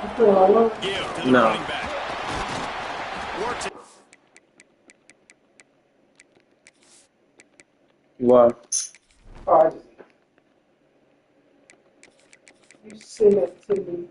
Give to the No. running back. Works it. What? You send it to me.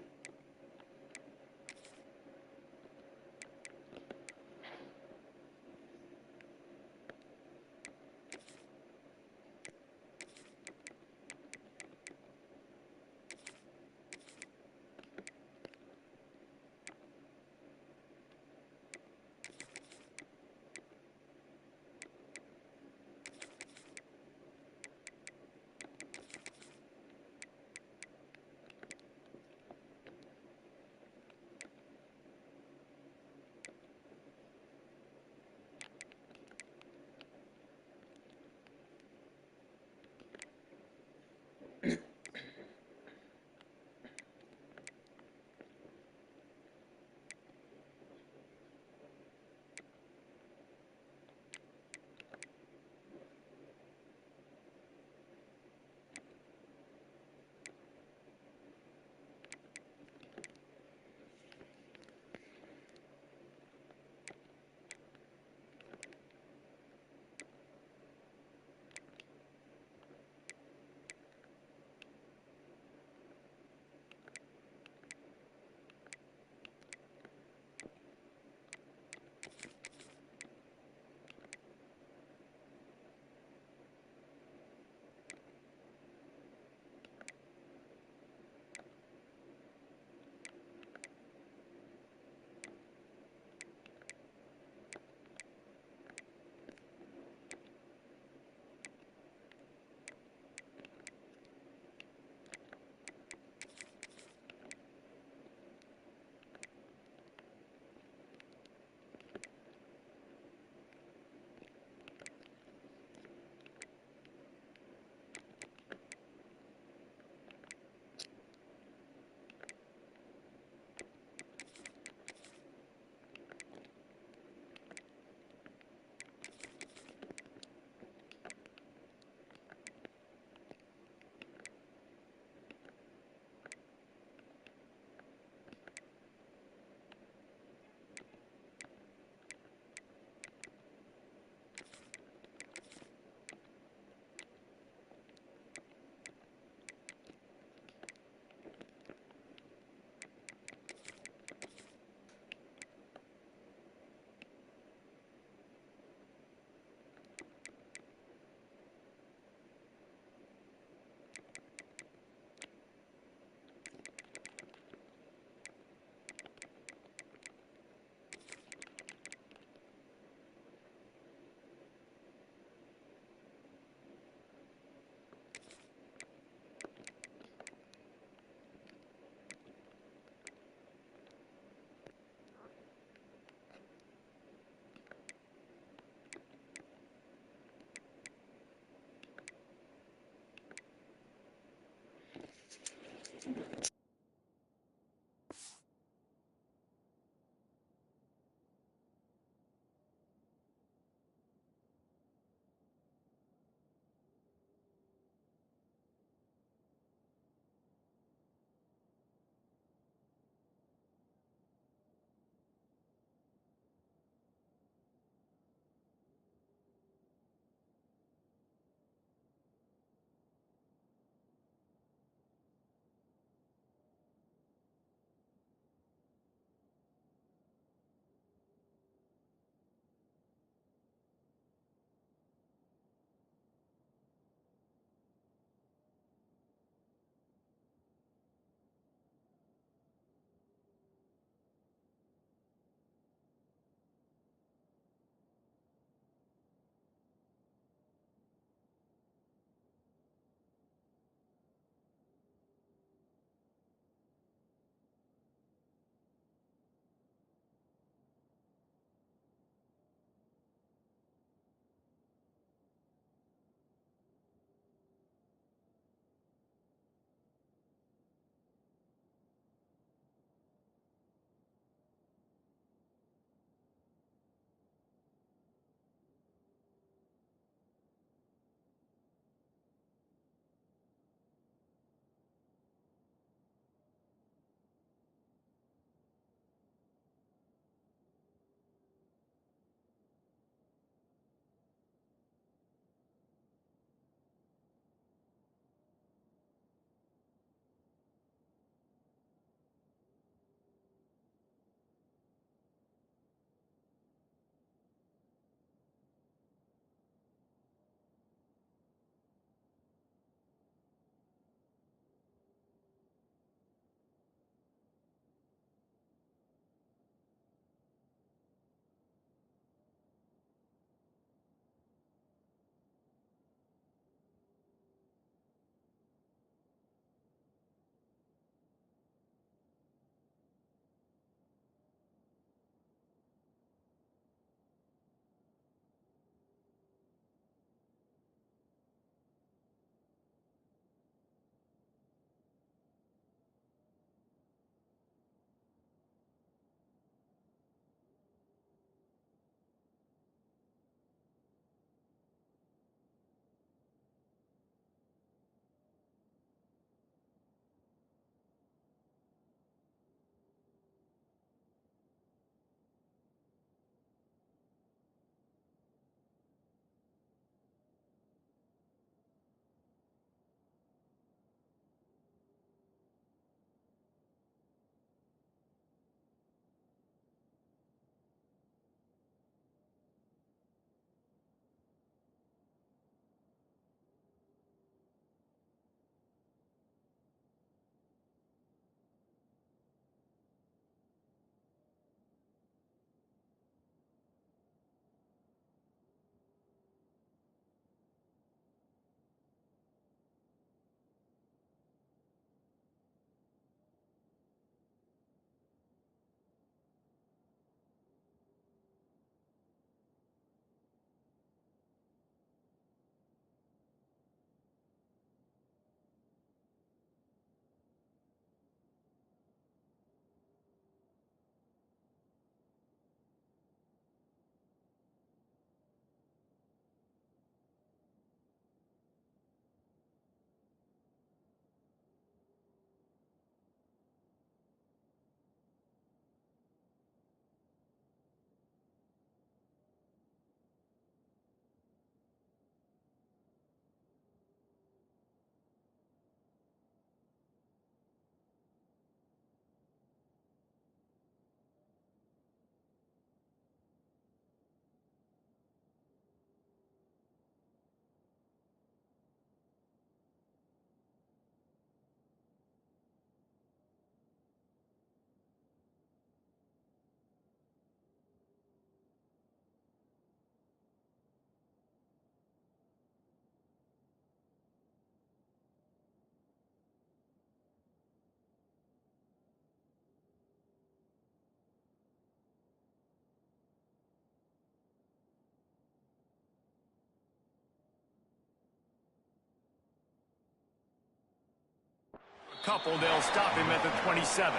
couple, they'll stop him at the 27.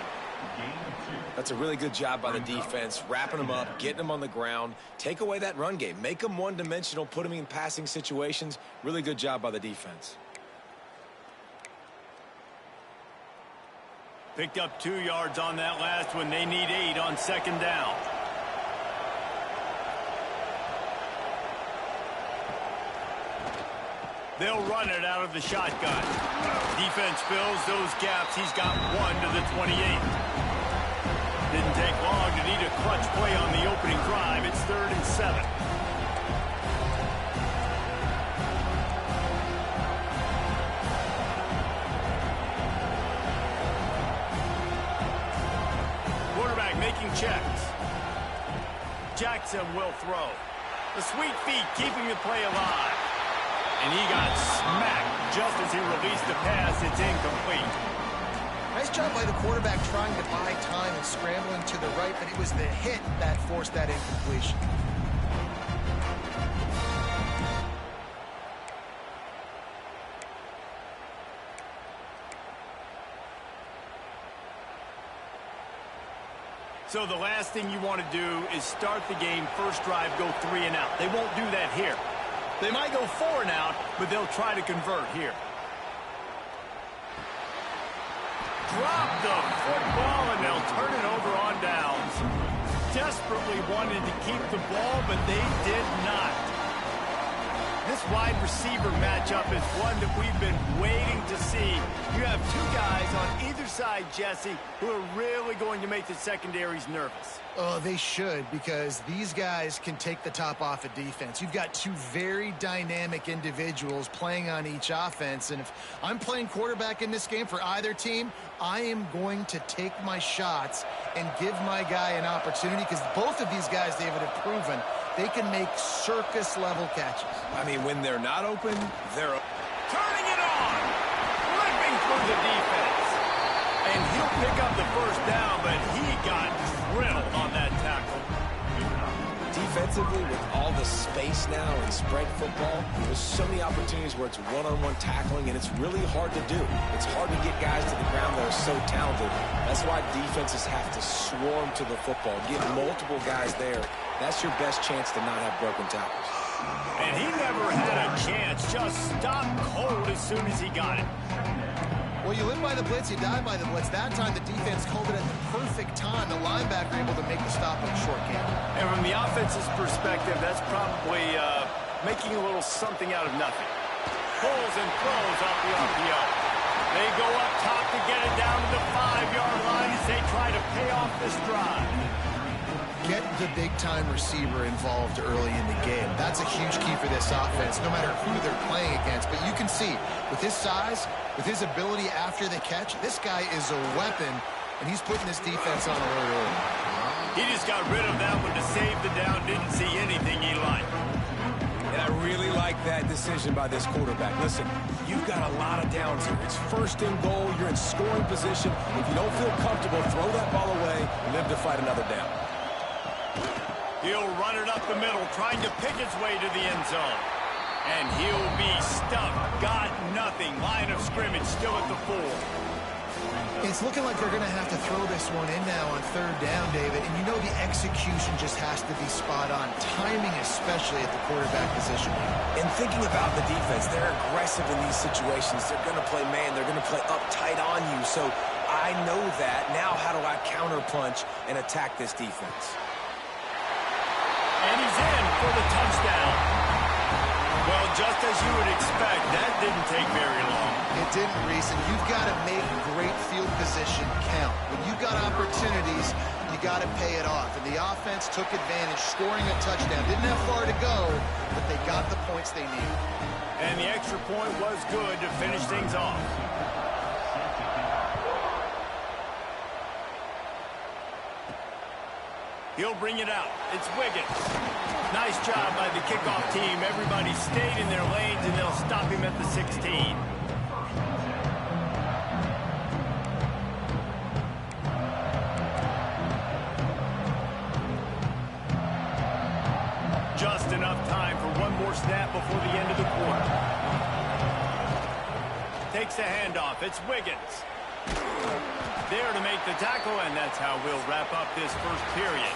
That's a really good job by the defense, wrapping them up, getting them on the ground. Take away that run game. Make them one-dimensional, put them in passing situations. Really good job by the defense. Picked up 2 yards on that last one. They need 8 on second down. They'll run it out of the shotgun. Defense fills those gaps. He's got 1 to the 28. Didn't take long to need a clutch play on the opening drive. It's 3rd and 7. Quarterback making checks. Jackson will throw. The sweet feet keeping the play alive. And he got smacked just as he released the pass. It's incomplete. Nice job by the quarterback trying to buy time and scrambling to the right, but it was the hit that forced that incompletion. So the last thing you want to do is start the game, first drive, go 3 and out. They won't do that here. They might go 4 and out, but they'll try to convert here. Drop the football, and they'll turn it over on downs. Desperately wanted to keep the ball, but they did not. This wide receiver matchup is one that we've been waiting to see. You have 2 guys on either side, Jesse, who are really going to make the secondaries nervous. Oh, they should, because these guys can take the top off a defense. You've got 2 very dynamic individuals playing on each offense, and if I'm playing quarterback in this game for either team, I am going to take my shots and give my guy an opportunity, because both of these guys, David, have proven they can make circus-level catches. I mean, when they're not open, they're Turning it on! Ripping through the defense. And he'll pick up the first down, but he got drilled on that tackle. defensively with all the space now in spread football. There's so many opportunities where it's one-on-one tackling, and it's really hard to do. It's hard to get guys to the ground that are so talented. That's why defenses have to swarm to the football, get multiple guys there. That's your best chance to not have broken tackles. And he never had a chance, just stopped cold as soon as he got it. Well, you live by the blitz, you die by the blitz. That time the defense called it at the perfect time. The linebacker able to make the stop in a short game. And from the offense's perspective, that's probably making a little something out of nothing. Pulls and throws off the RPO. They go up top to get it down to the 5-yard line as they try to pay off this drive. Get the big-time receiver involved early in the game. That's a huge key for this offense, no matter who they're playing against. But you can see, with his size, with his ability after the catch, this guy is a weapon, and he's putting this defense on alert early. He just got rid of that one to save the down, didn't see anything he liked. And I really like that decision by this quarterback. Listen, you've got a lot of downs here. It's first and goal. You're in scoring position. If you don't feel comfortable, throw that ball away and live to fight another down. He'll run it up the middle, trying to pick his way to the end zone. And he'll be stuffed. Got nothing. Line of scrimmage still at the 4. It's looking like they're going to have to throw this one in now on third down, David. And you know the execution just has to be spot on. Timing especially at the quarterback position. And thinking about the defense, they're aggressive in these situations. They're going to play man. They're going to play up tight on you. So I know that. Now how do I counterpunch and attack this defense? And he's in for the touchdown. Well, just as you would expect, that didn't take very long. It didn't, Reese, and you've got to make great field position count. When you've got opportunities, you got to pay it off. And the offense took advantage, scoring a touchdown. Didn't have far to go, but they got the points they needed. And the extra point was good to finish things off. He'll bring it out. It's Wiggins. Nice job by the kickoff team. Everybody stayed in their lanes, and they'll stop him at the 16. Just enough time for one more snap before the end of the quarter. Takes the handoff. It's Wiggins. there to make the tackle, and that's how we'll wrap up this first period.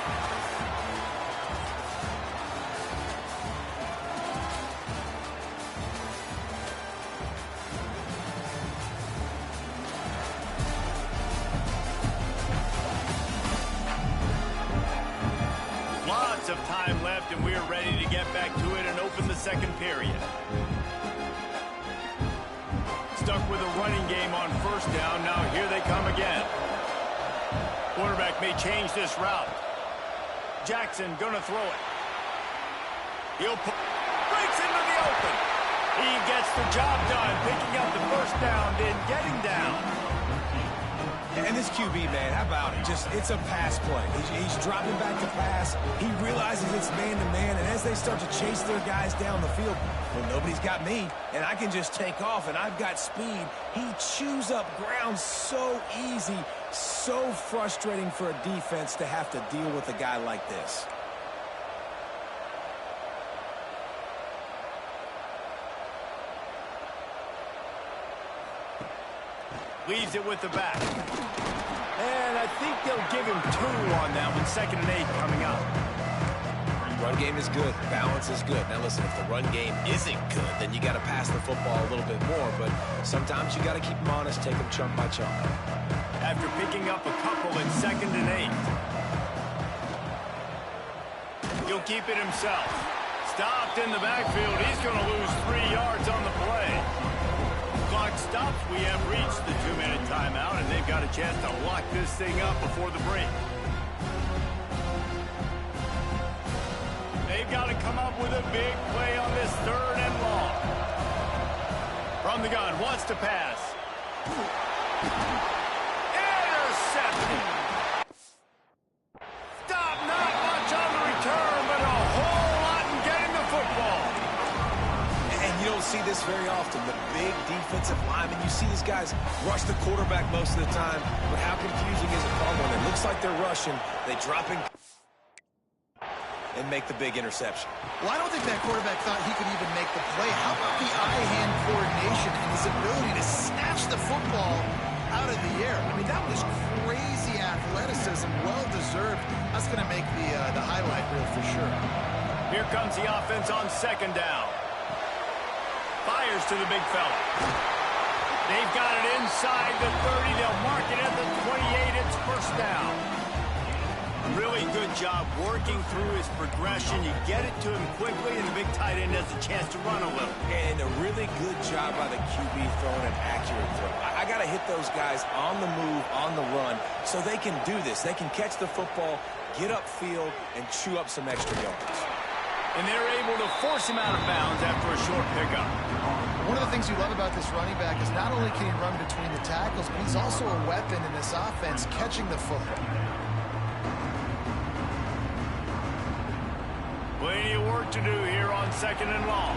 Lots of time left, and we're ready to get back to it and open the second period. Stuck with a running game on first down. Now here they come again. Quarterback may change this route. Jackson gonna throw it. Breaks into the open. He gets the job done, picking up the first down, then getting down. And this QB, man, how about it? It's a pass play. He's dropping back to pass. He realizes it's man-to-man, and as they start to chase their guys down the field, well, nobody's got me, and I can just take off, and I've got speed. He chews up ground so easy, so frustrating for a defense to have to deal with a guy like this. Leaves it with the back. And I think they'll give him 2 on that one. 2nd and 8 coming up. Run game is good. Balance is good. Now listen, if the run game isn't good, then you got to pass the football a little bit more. But sometimes you got to keep them honest, take them chunk by chunk. After picking up a couple at 2nd and 8. He'll keep it himself. Stopped in the backfield. He's going to lose 3 yards on the play. Clock stops. We have reached the 2-minute timeout, and they've got a chance to lock this thing up before the break. They've got to come up with a big play on this 3rd and long. From the gun, wants to pass. Intercepted. Stop, not much on the return, but a whole lot in getting the football. And you don't see this very often. The big defensive linemen, you see these guys rush the quarterback most of the time, but how confusing is it when it looks like they're rushing, they drop in and make the big interception. Well, I don't think that quarterback thought he could even make the play. How about the eye-hand coordination and his ability to snatch the football out of the air? I mean, that was crazy athleticism, well-deserved. That's going to make the highlight reel for sure. Here comes the offense on 2nd down. Fires to the big fella. They've got it inside the 30. They'll mark it at the 28. It's first down. Really good job working through his progression. You get it to him quickly, and the big tight end has a chance to run a little. And a really good job by the QB throwing an accurate throw. I got to hit those guys on the move, on the run, so they can do this. They can catch the football, get upfield, and chew up some extra yards. And they're able to force him out of bounds after a short pickup. One of the things you love about this running back is not only can he run between the tackles, but he's also a weapon in this offense, catching the football. Plenty of work to do here on 2nd and long.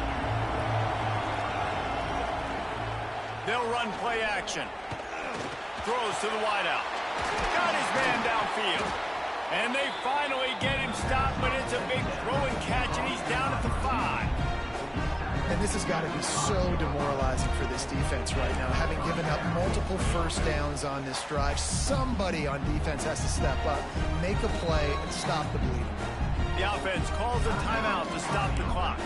They'll run play action. Throws to the wideout. Got his man downfield. And they finally get him stopped, but it's a big throw and catch, and he's down at the 5. And this has got to be so demoralizing for this defense right now, having given up multiple first downs on this drive. Somebody on defense has to step up, make a play, and stop the bleeding. The offense calls a timeout to stop the clock.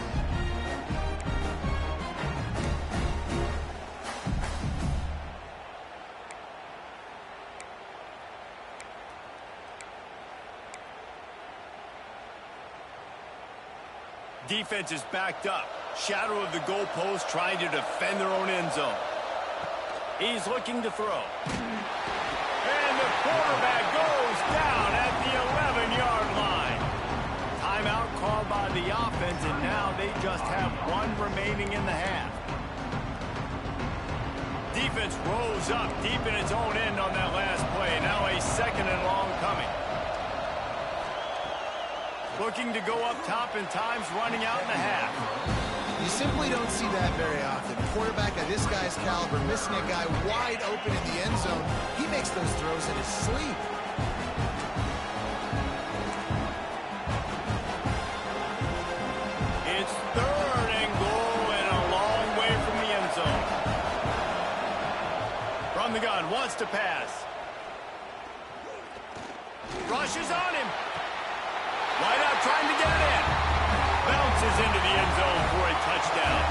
Defense is backed up. Shadow of the goalpost trying to defend their own end zone. He's looking to throw. And the quarterback goes down at the 11-yard line. Timeout called by the offense, and now they just have 1 remaining in the half. Defense rose up deep in its own end on that last play. Now a 2nd and long coming. Looking to go up top, and time's running out in the half. You simply don't see that very often. Quarterback of this guy's caliber missing a guy wide open in the end zone. He makes those throws in his sleep. It's 3rd and goal and a long way from the end zone. From the gun, wants to pass. Rushes on him. Wide out trying to get it in. Bounces into the end zone for a touchdown.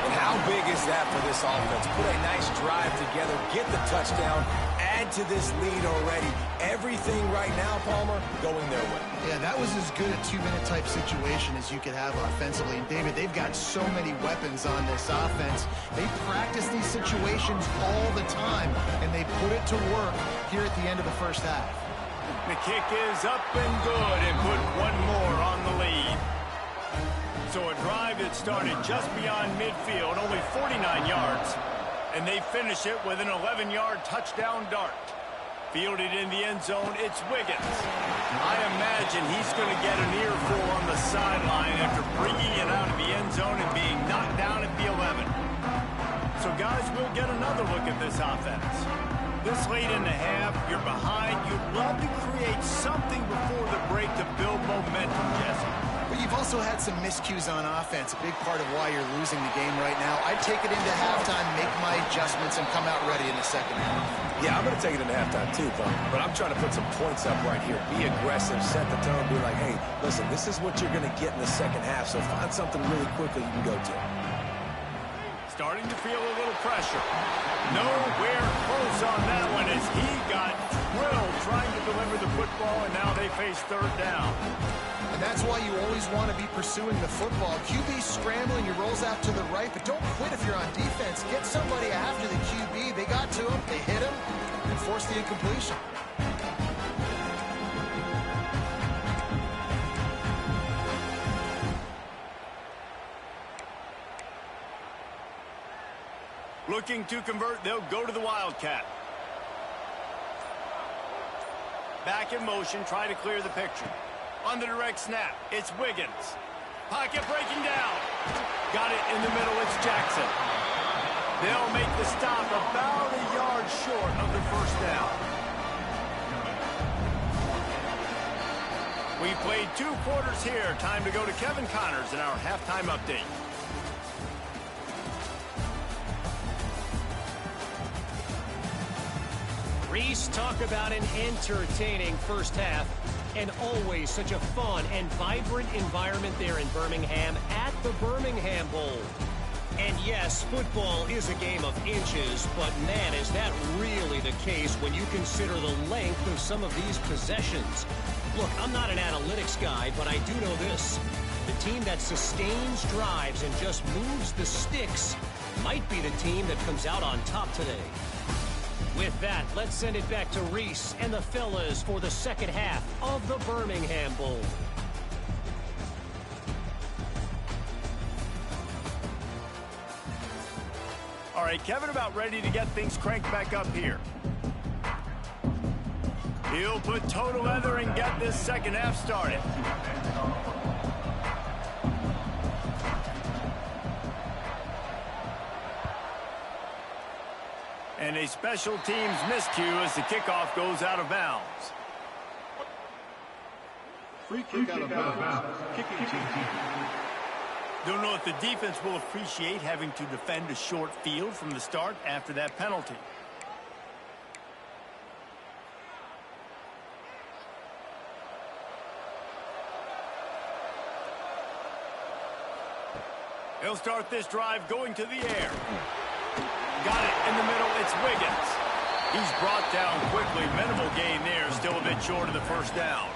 And how big is that for this offense? Put a nice drive together, get the touchdown, add to this lead already. Everything right now, Palmer, going their way. Yeah, that was as good a two-minute type situation as you could have offensively. And, David, they've got so many weapons on this offense. They practice these situations all the time, and they put it to work here at the end of the first half. The kick is up and good and put one more on the lead. So a drive that started just beyond midfield, only 49 yards, and they finish it with an 11-yard touchdown dart. Fielded in the end zone, it's Wiggins. I imagine he's going to get an earful on the sideline after bringing it out of the end zone and being knocked down at the 11. So, guys, we'll get another look at this offense. This late in the half, you're behind. You'd love to create something before the break to build momentum, Jesse. But you've also had some miscues on offense, a big part of why you're losing the game right now. I'd take it into halftime, make my adjustments, and come out ready in the second half. Yeah, I'm going to take it into halftime too, Tom. But I'm trying to put some points up right here. Be aggressive, set the tone, be like, hey, listen, this is what you're going to get in the second half, so find something really quickly you can go to. Starting to feel a little pressure. Nowhere close on that one as he got drilled trying to deliver the football, and now they face third down. And that's why you always want to be pursuing the football. QB scrambling, he rolls out to the right, but don't quit if you're on defense. Get somebody after the QB. They got to him, they hit him, and forced the incompletion. Looking to convert, they'll go to the Wildcat. Back in motion, try to clear the picture. On the direct snap, it's Wiggins. Pocket breaking down. Got it in the middle, it's Jackson. They'll make the stop about a yard short of the first down. We played 2 quarters here. Time to go to Kevin Connors in our halftime update. Reese, talk about an entertaining first half, and always such a fun and vibrant environment there in Birmingham at the Birmingham Bowl. And yes, football is a game of inches, but man, is that really the case when you consider the length of some of these possessions. Look, I'm not an analytics guy, but I do know this. The team that sustains drives and just moves the sticks might be the team that comes out on top today. With that, let's send it back to Reese and the fellas for the second half of the Birmingham Bowl. All right, Kevin about ready to get things cranked back up here. He'll put total leather and get this second half started. And a special teams miscue as the kickoff goes out of bounds. Free kick out of bounds. Kicking team. Don't know if the defense will appreciate having to defend a short field from the start after that penalty. He'll start this drive going to the air. Got it in the middle, it's Wiggins. He's brought down quickly. Minimal gain there, still a bit short of the first down.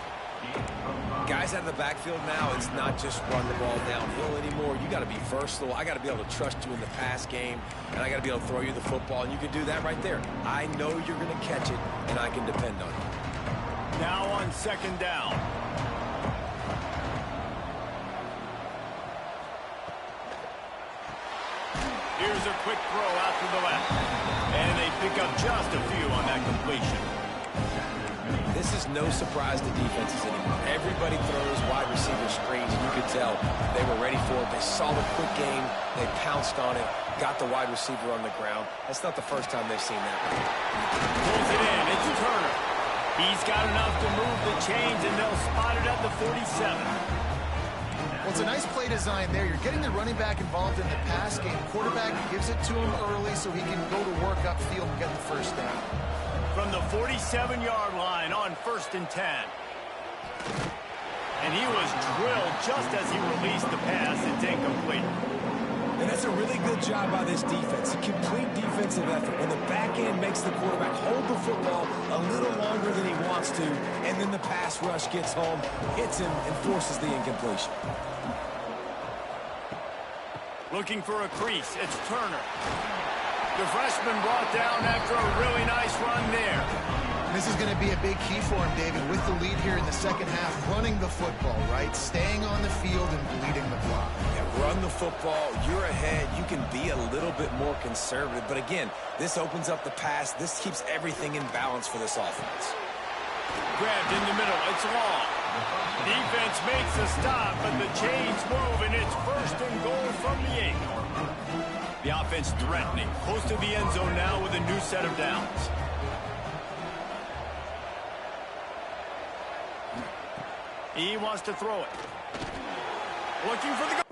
Guys out of the backfield now, it's not just run the ball downhill anymore. You got to be versatile. I got to be able to trust you in the pass game, and I got to be able to throw you the football, and you can do that right there. I know you're going to catch it, and I can depend on it. Now on second down. Here's a quick throw out to the left. And they pick up just a few on that completion. This is no surprise to defenses anymore. Everybody throws wide receiver screens, and you could tell they were ready for it. They saw the quick game. They pounced on it, got the wide receiver on the ground. That's not the first time they've seen that. Pulls it in. It's Turner. He's got enough to move the chains, and they'll spot it at the 47. Well, it's a nice play design there. You're getting the running back involved in the pass game. Quarterback gives it to him early so he can go to work upfield and get the first down. From the 47-yard line on 1st and 10. And he was drilled just as he released the pass. It's incomplete. And that's a really good job by this defense. A complete defensive effort. When the back end makes the quarterback hold the football a little longer than he wants to, and then the pass rush gets home, hits him, and forces the incompletion. Looking for a crease. It's Turner. The freshman brought down after a really nice run there. This is going to be a big key for him, David, with the lead here in the second half, running the football, right? Staying on the field and bleeding the clock. Yeah, run the football. You're ahead. You can be a little bit more conservative. But again, this opens up the pass. This keeps everything in balance for this offense. Grabbed in the middle. It's long. Defense makes a stop, but the chains move, and it's 1st and goal from the 8. The offense threatening. Close to the end zone now with a new set of downs. He wants to throw it. Looking for the goal.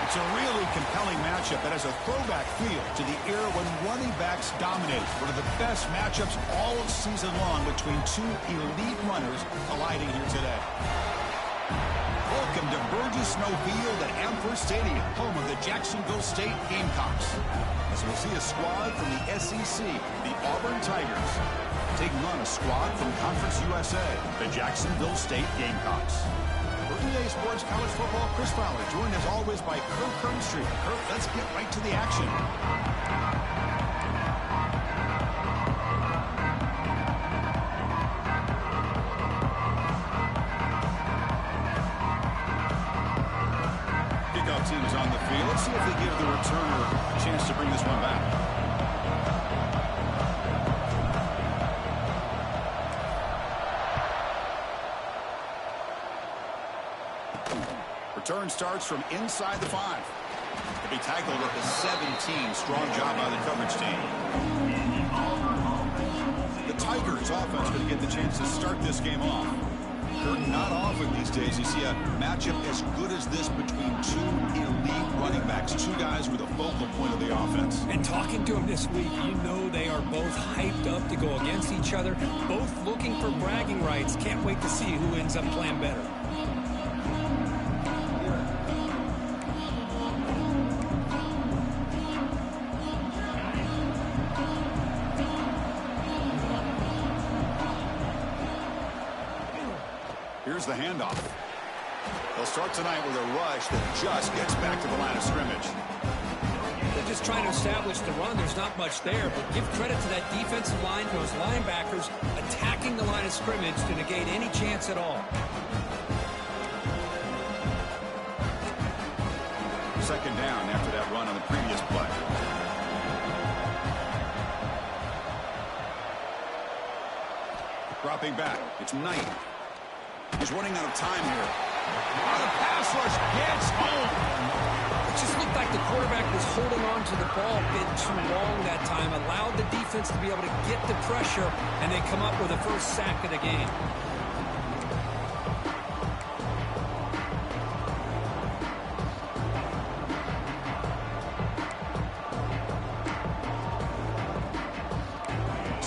It's a really compelling matchup that has a throwback feel to the era when running backs dominated. One of the best matchups all season long between two elite runners colliding here today. Welcome to Burgess Snow Field at Amherst Stadium, home of the Jacksonville State Gamecocks. As we'll see a squad from the SEC, the Auburn Tigers, taking on a squad from Conference USA, the Jacksonville State Gamecocks. For EA Sports College Football, Chris Fowler, joined as always by Kirk Crumbstreet. Kirk, let's get right to the action. Kickoff team is on the field. Let's see if they give the returner a chance to bring this one back. Return starts from inside the 5. To be tackled at the 17. Strong job by the coverage team. The Tigers offense going to get the chance to start this game off. Not often these days you see a matchup as good as this between two elite running backs, two guys with a focal point of the offense. And talking to them this week, you know they are both hyped up to go against each other, both looking for bragging rights. Can't wait to see who ends up playing better. Here's the handoff. They'll start tonight with a rush that just gets back to the line of scrimmage. They're just trying to establish the run. There's not much there, but give credit to that defensive line, those linebackers attacking the line of scrimmage to negate any chance at all. Second down after that run on the previous play. Dropping back. It's Knight. He's running out of time here. Oh, the pass rush gets home. It just looked like the quarterback was holding on to the ball a bit too long that time, allowed the defense to be able to get the pressure, and they come up with the first sack of the game.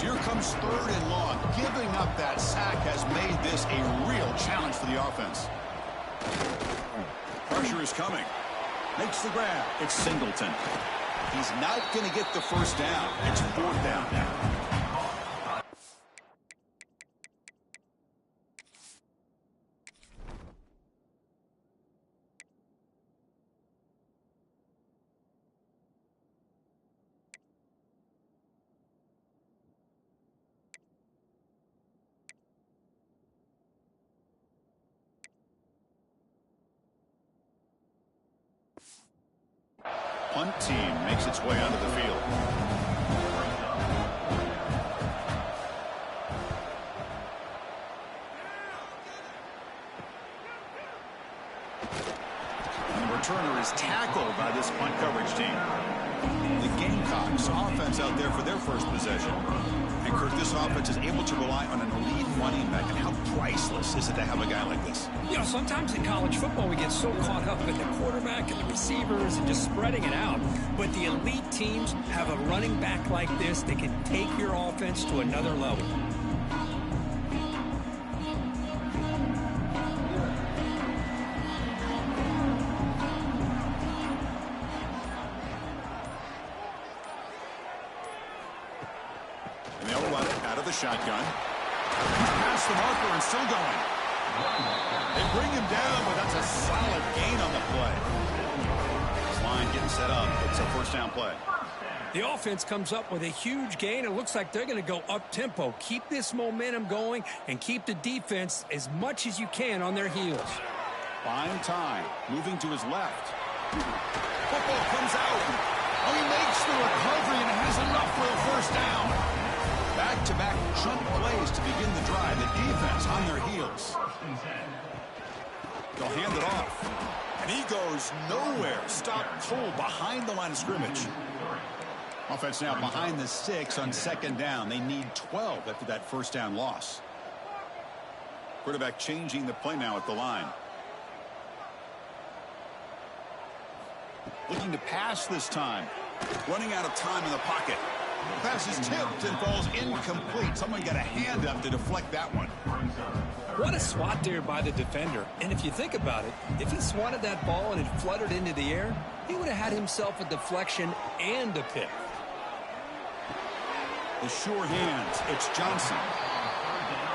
Here comes 3rd and long. Giving up that sack has made this a real challenge for the offense. Pressure is coming. Makes the grab. It's Singleton. He's not going to get the first down. It's 4th down now. Punt team makes its way onto the field. And the returner is tackled by this punt coverage team. The Gamecocks offense out there for their first possession. And Kurt, this offense is able to rely on an elite running back. And how priceless is it to have a guy like this? You know, sometimes in college football we get so caught up in the quarterback and the receivers and just spreading it out. But the elite teams have a running back like this that can take your offense to another level. And they'll run it out of the shotgun. He's past the marker and still going. They bring him down, but that's a solid gain on the play. This line getting set up. It's a first down play. The offense comes up with a huge gain. It looks like they're going to go up-tempo. Keep this momentum going and keep the defense as much as you can on their heels. Buying time. Moving to his left. Football comes out. Oh, he makes the recovery and has enough for a first down. Back-to-back chunk plays to begin the drive. The defense on their heels. They'll hand it off. And he goes nowhere. Stopped cold behind the line of scrimmage. Offense now behind the 6 on second down. They need 12 after that first down loss. Quarterback changing the play now at the line. Looking to pass this time. Running out of time in the pocket. The pass is tipped and falls incomplete. Someone got a hand up to deflect that one. What a swat there by the defender. And if you think about it, if he swatted that ball and it fluttered into the air, he would have had himself a deflection and a pick. The sure hands. It's Johnson.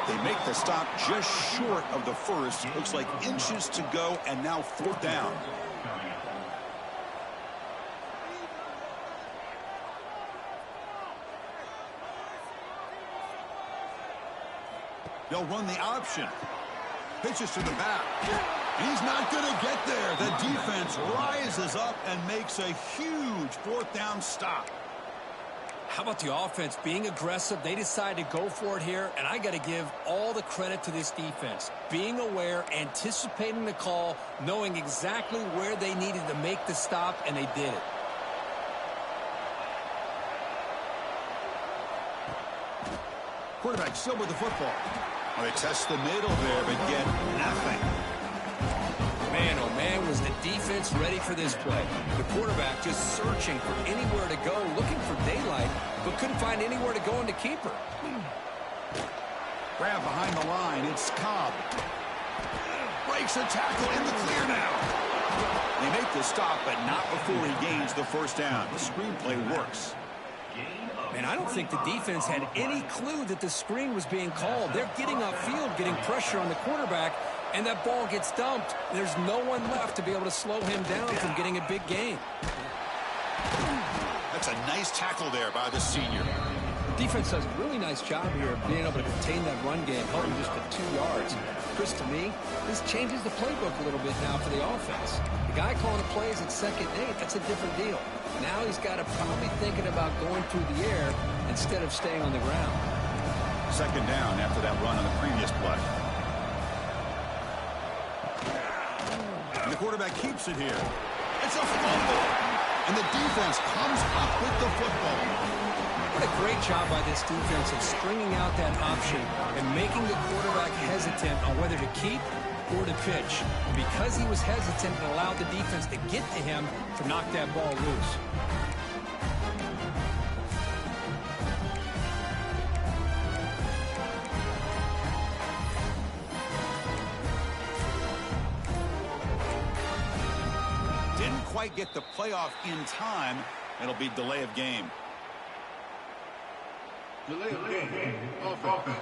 They make the stop just short of the first. Looks like inches to go, and now 4th down. They'll run the option. Pitches to the back. He's not going to get there. The defense rises up and makes a huge 4th down stop. How about the offense being aggressive? They decided to go for it here, and I got to give all the credit to this defense. Being aware, anticipating the call, knowing exactly where they needed to make the stop, and they did it. Quarterback still with the football. Well, they test the middle there, but get nothing. Man, oh man, was the defense ready for this play. The quarterback just searching for anywhere to go, looking for daylight, but couldn't find anywhere to go in the keeper. Grab behind the line. It's Cobb. Breaks a tackle in the clear now. They make the stop, but not before he gains the first down. The screenplay works. Man, I don't think the defense had any clue that the screen was being called. They're getting upfield, getting pressure on the quarterback, and that ball gets dumped. There's no one left to be able to slow him down from getting a big gain. That's a nice tackle there by the senior. Defense does a really nice job here of being able to contain that run game, holding just to 2 yards. Chris, to me, this changes the playbook a little bit now for the offense. The guy calling the plays at 2nd and 8, that's a different deal. Now he's got to probably thinking about going through the air instead of staying on the ground. 2nd down after that run on the previous play. And the quarterback keeps it here. It's a fumble. And the defense comes up with the football. What a great job by this defense of stringing out that option and making the quarterback hesitant on whether to keep or to pitch. And because he was hesitant, it allowed the defense to get to him to knock that ball loose. Didn't quite get the playoff in time. It'll be delay of game. Delay of game. Offense.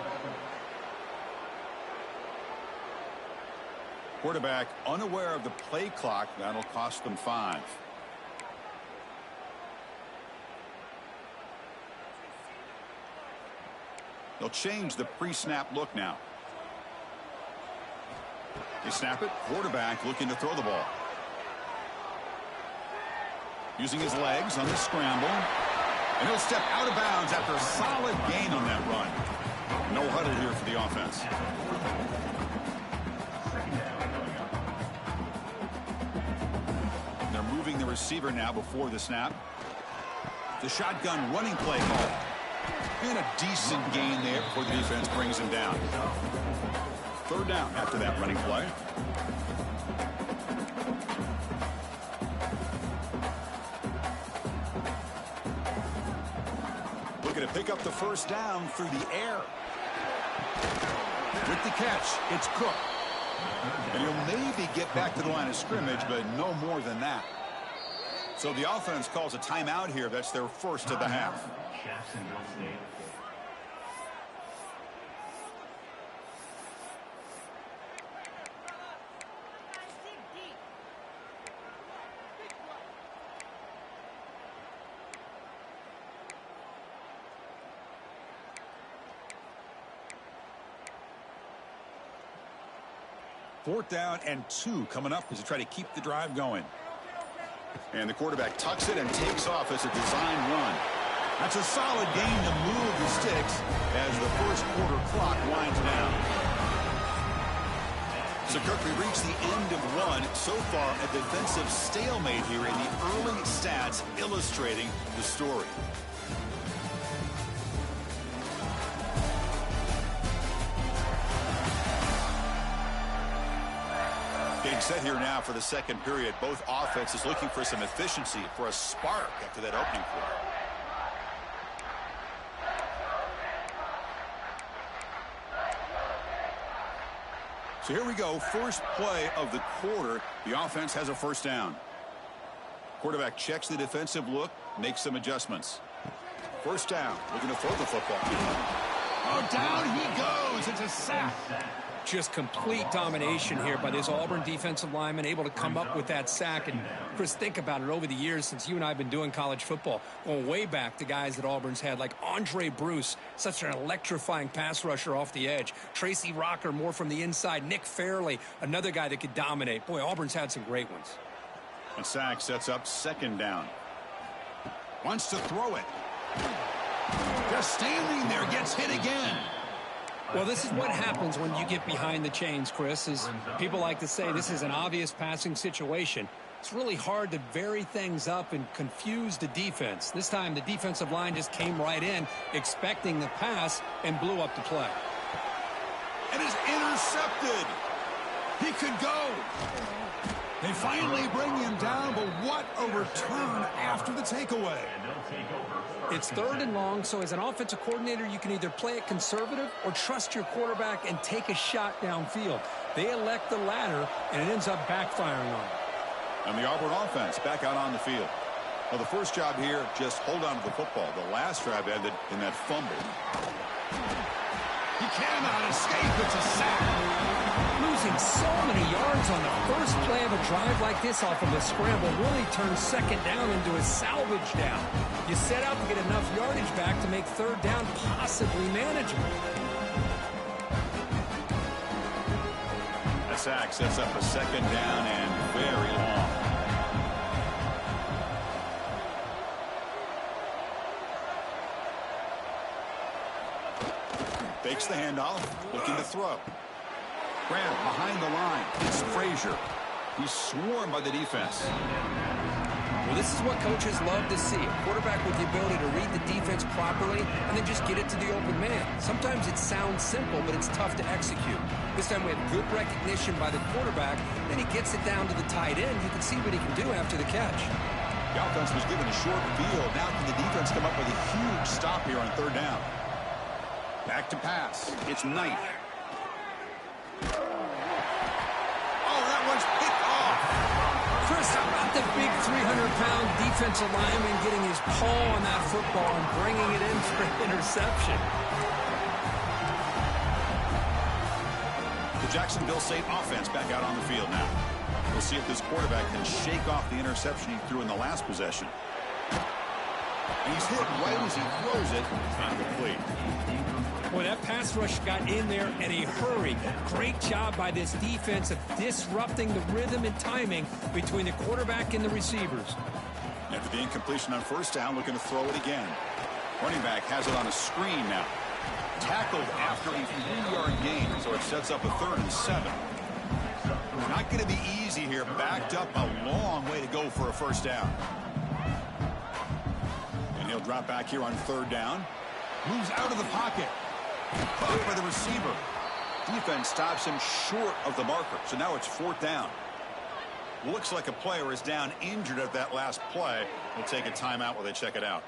Quarterback unaware of the play clock. That'll cost them 5. They'll change the pre-snap look now. They snap it. Quarterback looking to throw the ball. Using his legs on the scramble. And he'll step out of bounds after a solid gain on that run. No huddle here for the offense. They're moving the receiver now before the snap. The shotgun running play call. And a decent gain there before the defense brings him down. 3rd down after that running play. Looking to pick up the first down through the air. With the catch, it's Cook. And he'll maybe get back to the line of scrimmage, but no more than that. So the offense calls a timeout here. That's their first of the half. Fourth down and 2 coming up as they try to keep the drive going. And the quarterback tucks it and takes off as a design run. That's a solid gain to move the sticks as the first quarter clock winds down. So, Kirk, we reach the end of one. So far, a defensive stalemate here in the early stats illustrating the story. Getting set here now for the second period. Both offenses looking for some efficiency, for a spark after that opening quarter. So here we go. First play of the quarter. The offense has a first down. Quarterback checks the defensive look, makes some adjustments. First down. Looking to throw the football. Oh, down he goes. It's a sack. Just complete domination here by this Auburn defensive lineman, able to come up with that sack. And, Chris, think about it. Over the years since you and I have been doing college football, going way back to guys that Auburn's had, like Andre Bruce, such an electrifying pass rusher off the edge. Tracy Rocker, more from the inside. Nick Fairley, another guy that could dominate. Boy, Auburn's had some great ones. And sack sets up second down. Wants to throw it. Just standing there, gets hit again. Well, this is what happens when you get behind the chains, Chris, is people like to say this is an obvious passing situation. It's really hard to vary things up and confuse the defense. This time, the defensive line just came right in, expecting the pass, and blew up the play. It is intercepted. He could go. They finally bring him down, but what a return after the takeaway. It's 3rd and long, so as an offensive coordinator, you can either play it conservative or trust your quarterback and take a shot downfield. They elect the latter, and it ends up backfiring on them. And the Auburn offense back out on the field. Well, the first job here, just hold on to the football. The last drive ended in that fumble. He cannot escape. It's a sack. Losing so many yards on the first play of a drive like this off of a scramble really turns 2nd down into a salvage down. You set out to get enough yardage back to make 3rd down possibly manageable. A sack sets up a 2nd down and very long. Fakes the handoff, looking to throw. Grant behind the line. It's Frazier. He's swarmed by the defense. Well, this is what coaches love to see. A quarterback with the ability to read the defense properly and then just get it to the open man. Sometimes it sounds simple, but it's tough to execute. This time we have good recognition by the quarterback. Then he gets it down to the tight end. You can see what he can do after the catch. The offense was given a short field. Now can the defense come up with a huge stop here on 3rd down? Back to pass. It's Knight. Oh, that one's picked off. Chris, how about the big 300-pound defensive lineman getting his paw on that football and bringing it in for an interception? The Jacksonville State offense back out on the field now. We'll see if this quarterback can shake off the interception he threw in the last possession. And he's hit right as he throws it. Incomplete. Boy, that pass rush got in there in a hurry. Great job by this defense of disrupting the rhythm and timing between the quarterback and the receivers. After the incompletion on 1st down, looking to throw it again. Running back has it on a screen now. Tackled after a 3-yard gain, so it sets up a 3rd and 7. Not going to be easy here. Backed up a long way to go for a 1st down. And he'll drop back here on 3rd down. Moves out of the pocket. Caught by the receiver. Defense stops him short of the marker. So now it's 4th down. Looks like a player is down injured at that last play. We'll take a timeout while they check it out.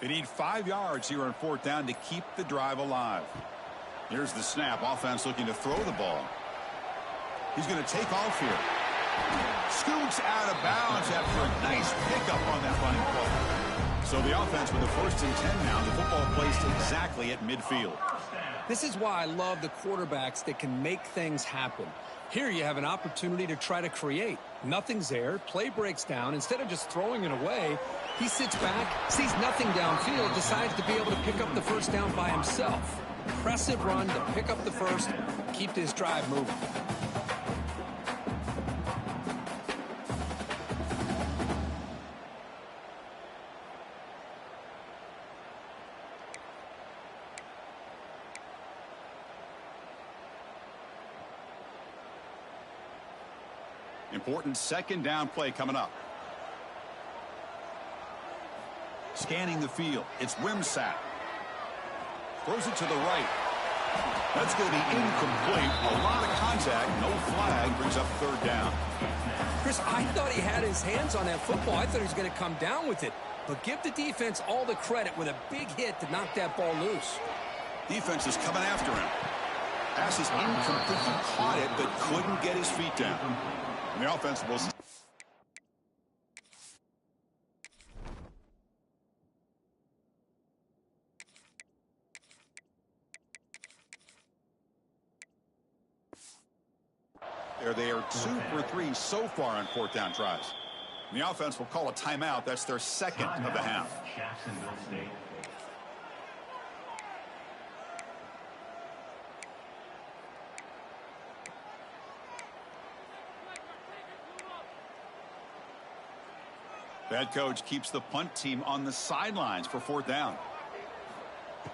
They need 5 yards here on 4th down to keep the drive alive. Here's the snap. Offense looking to throw the ball. He's going to take off here. Scoots out of bounds after a nice pickup on that running play. So the offense with the 1st and 10 now. The football placed exactly at midfield. This is why I love the quarterbacks that can make things happen. Here you have an opportunity to try to create. Nothing's there. Play breaks down. Instead of just throwing it away, he sits back, sees nothing downfield, decides to be able to pick up the 1st down by himself. Impressive run to pick up the 1st, keep this drive moving. Important 2nd down play coming up. Scanning the field. It's Wimsatt. Throws it to the right. That's going to be incomplete. A lot of contact. No flag. Brings up 3rd down. Chris, I thought he had his hands on that football. I thought he was going to come down with it. But give the defense all the credit with a big hit to knock that ball loose. Defense is coming after him. Pass is incomplete. He caught it, but couldn't get his feet down. And the offense will... They are 2 for 3 so far on 4th down tries. The offense will call a timeout. That's their second of the half. The head coach keeps the punt team on the sidelines for 4th down.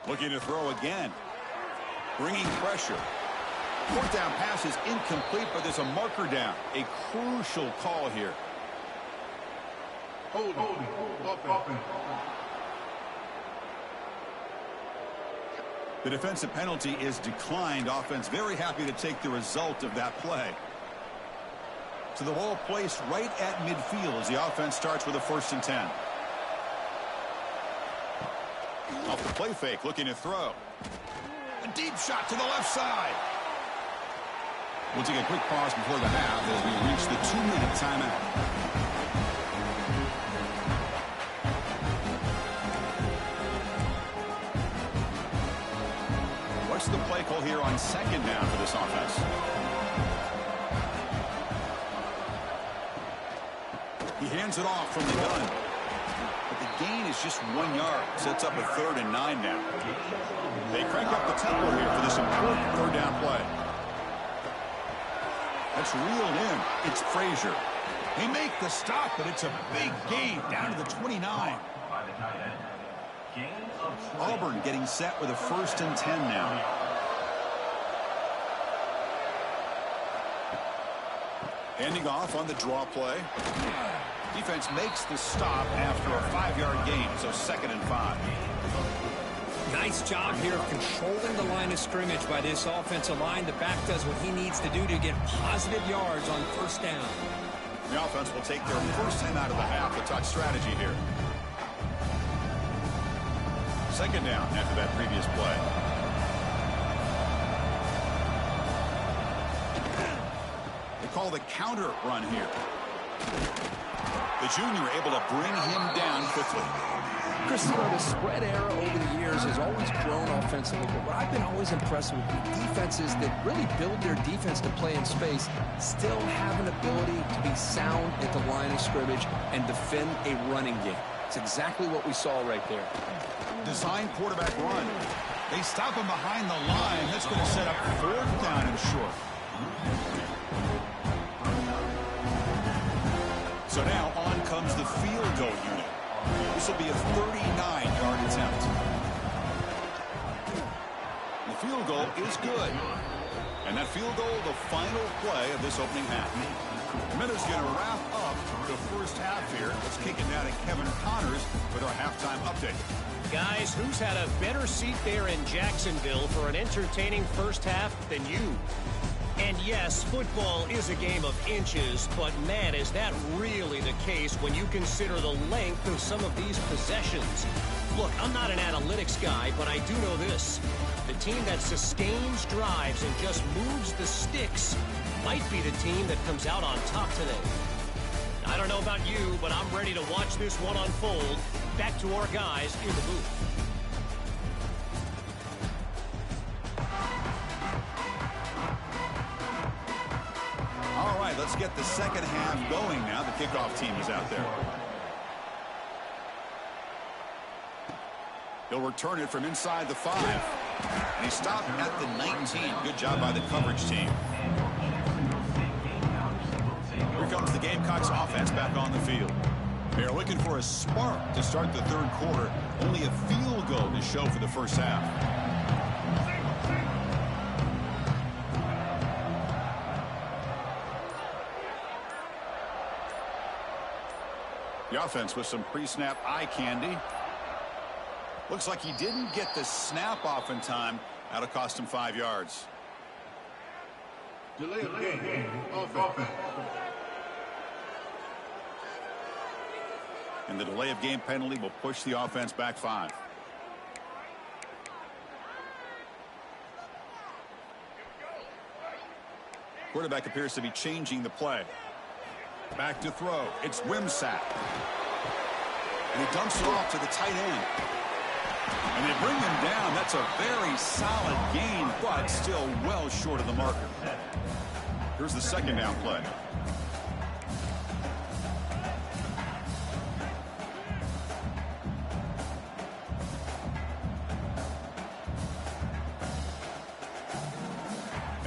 Looking to throw again. Bringing pressure. 4th down pass is incomplete, but there's a marker down. A crucial call here. Hold on. The defensive penalty is declined. Offense very happy to take the result of that play. So the ball placed right at midfield as the offense starts with a 1st and 10. Off the play fake, looking to throw. A deep shot to the left side. We'll take a quick pause before the half as we reach the 2-minute timeout. What's the play call here on 2nd down for this offense? He hands it off from the gun. But the gain is just 1 yard. Sets up a 3rd and 9 now. They crank up the tempo here for this important 3rd down play. That's reeled in. It's Frazier. They make the stop, but it's a big gain down to the 29. Auburn getting set with a 1st and 10 now. Handing off on the draw play. Defense makes the stop after a 5-yard gain, so 2nd and 5. Nice job here of controlling the line of scrimmage by this offensive line. The back does what he needs to do to get positive yards on 1st down. The offense will take their 1st time out of the half. A touch strategy here. 2nd down after that previous play. They call the counter run here. The junior able to bring him down quickly. Chris, you know, the spread era over the years has always grown offensively, but what I've been always impressed with defenses that really build their defense to play in space still have an ability to be sound at the line of scrimmage and defend a running game. It's exactly what we saw right there. Design quarterback run. They stop him behind the line. That's going to set up 4th down and short. So now on comes the field goal unit. This will be a 39-yard attempt. The field goal is good. And that field goal, the final play of this opening half. The Minutes going to wrap up the 1st half here. Let's kick it down to Kevin Connors with our halftime update. Guys, who's had a better seat there in Jacksonville for an entertaining 1st half than you? And yes, football is a game of inches, but man, is that really the case when you consider the length of some of these possessions. Look, I'm not an analytics guy, but I do know this. The team that sustains drives and just moves the sticks might be the team that comes out on top today. I don't know about you, but I'm ready to watch this one unfold. Back to our guys in the booth. All right, let's get the 2nd half going now. The kickoff team is out there. He'll return it from inside the 5. And he stopped at the 19. Good job by the coverage team. Here comes the Gamecocks offense back on the field. They're looking for a spark to start the 3rd quarter. Only a field goal to show for the 1st half. The offense with some pre-snap eye candy. Looks like he didn't get the snap off in time. That'll cost him 5 yards. Delay of game. Offense. And the delay of game penalty will push the offense back 5. Quarterback appears to be changing the play. Back to throw. It's Wimsatt. And he dumps it off to the tight end. And they bring him down. That's a very solid gain, but still well short of the marker. Here's the 2nd down play.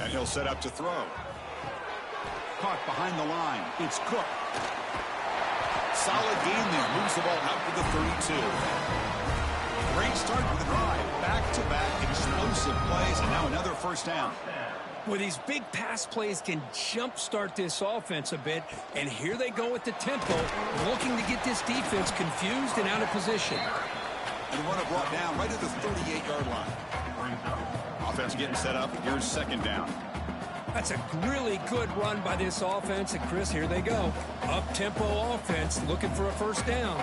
And he'll set up to throw. Caught behind the line. It's Cook. Solid gain there. Moves the ball out to the 32. Great start to the drive. Back-to-back explosive plays, and now another first down. Well, these big pass plays can jumpstart this offense a bit, and here they go with the tempo, looking to get this defense confused and out of position. And the runner brought down right at the 38-yard line. Offense getting set up. Here's second down. That's a really good run by this offense, and Chris, here they go. Up-tempo offense looking for a first down.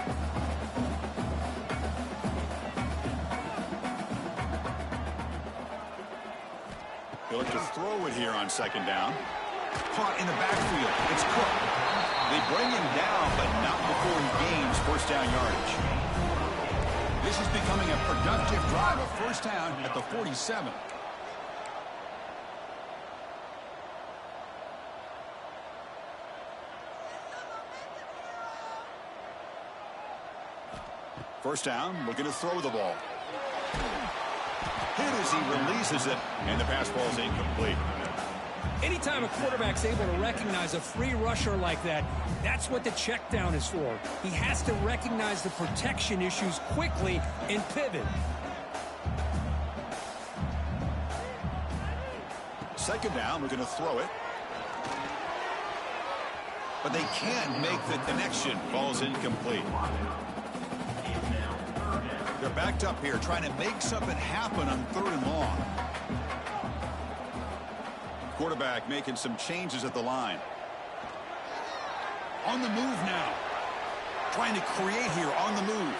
He'll look to throw it here on second down. Caught in the backfield. It's Cook. They bring him down, but not before he gains first down yardage. This is becoming a productive drive of first down at the 47. First down, looking to throw the ball. Hit as he releases it, and the pass ball is incomplete. Anytime a quarterback's able to recognize a free rusher like that, that's what the check down is for. He has to recognize the protection issues quickly and pivot. Second down, we're going to throw it. But they can't make the connection. Ball's incomplete. They're backed up here trying to make something happen on third and long. Quarterback making some changes at the line. On the move now. Trying to create here on the move.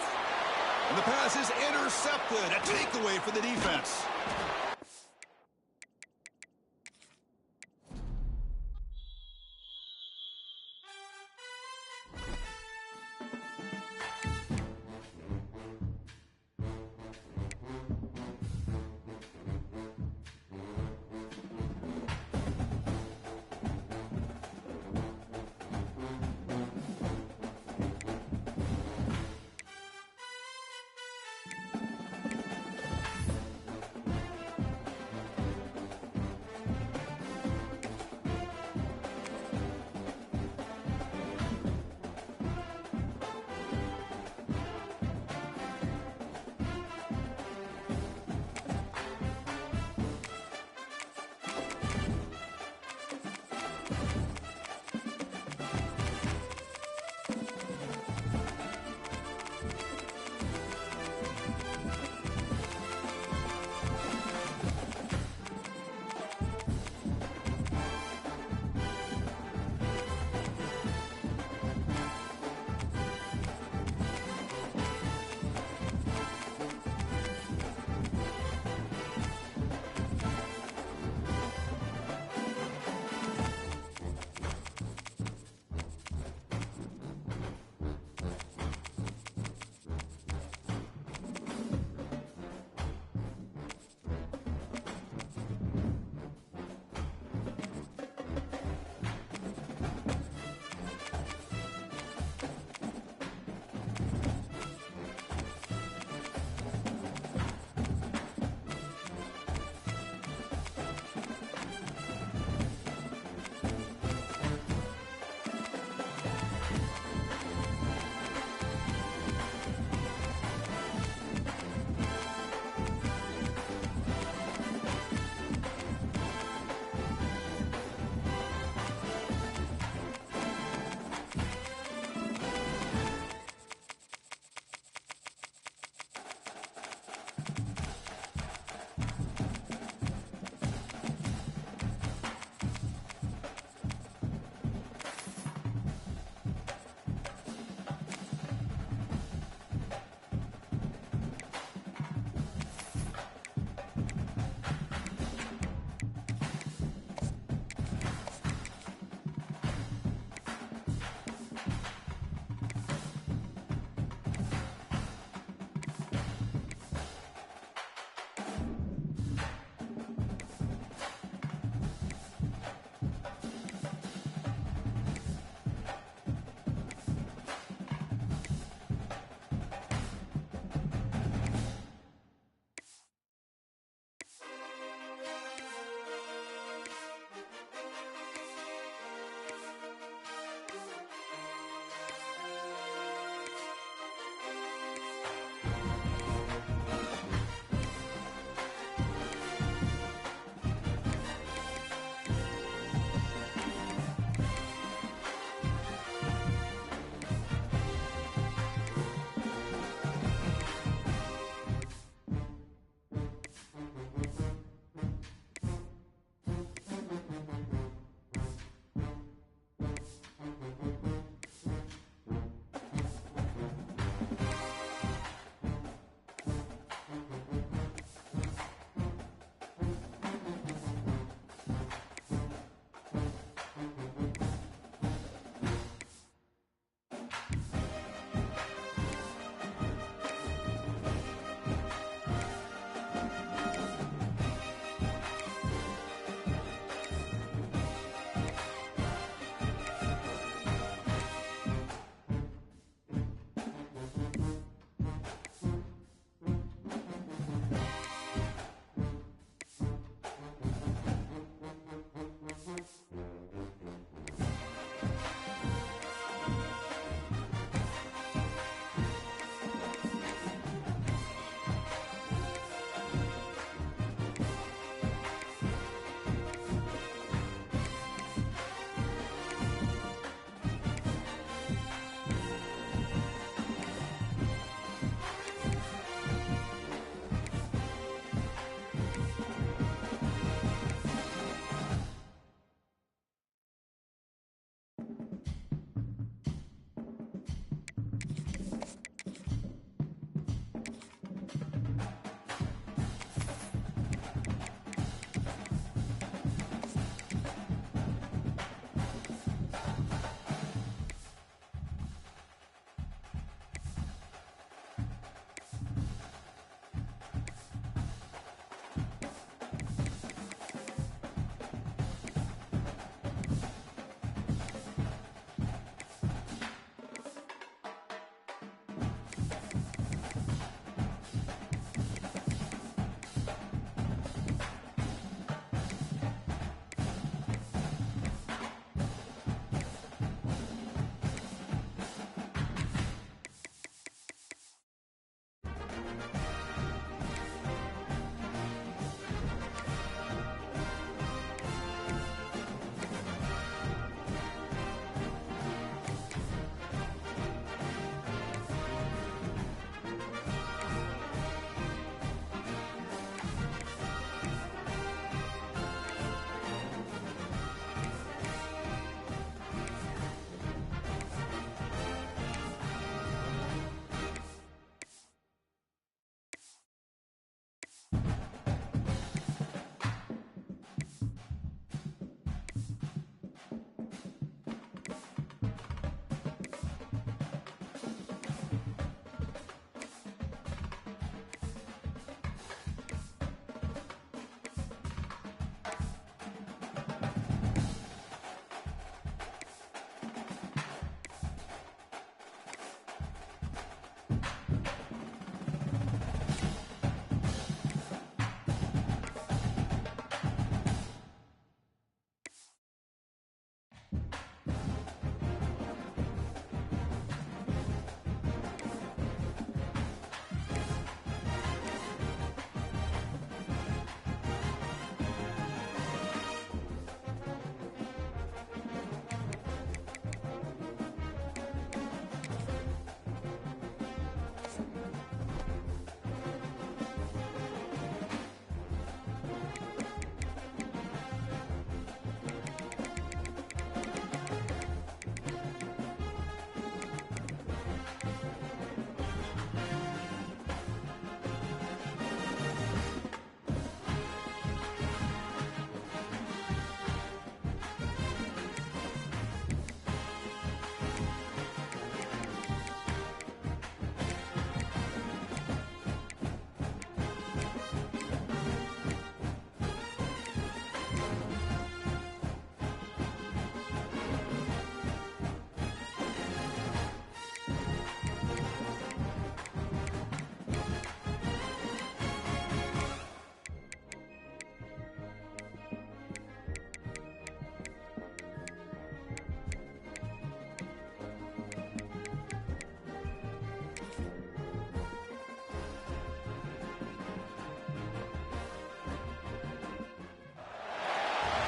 And the pass is intercepted. A takeaway for the defense.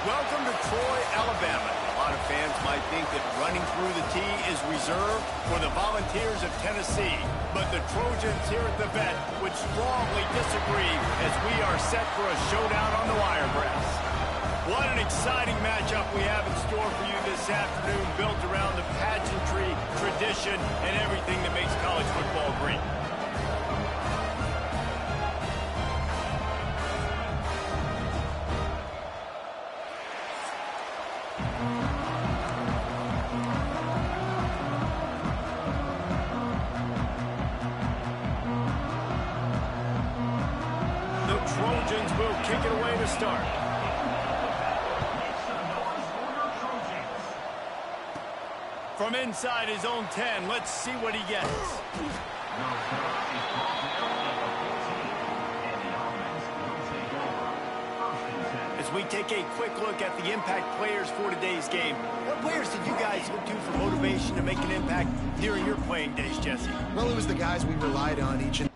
Welcome to Troy, Alabama. A lot of fans might think that running through the tee is reserved for the Volunteers of Tennessee. But the Trojans here at the vet would strongly disagree as we are set for a showdown on the wiregrass. What an exciting matchup we have in store for you this afternoon, built around the pageantry, tradition, and everything that makes college football great. Trojans will kick it away to start. From inside his own 10, let's see what he gets. As we take a quick look at the impact players for today's game, what players did you guys look to for motivation to make an impact during your playing days, Jesse? Well, it was the guys we relied on each and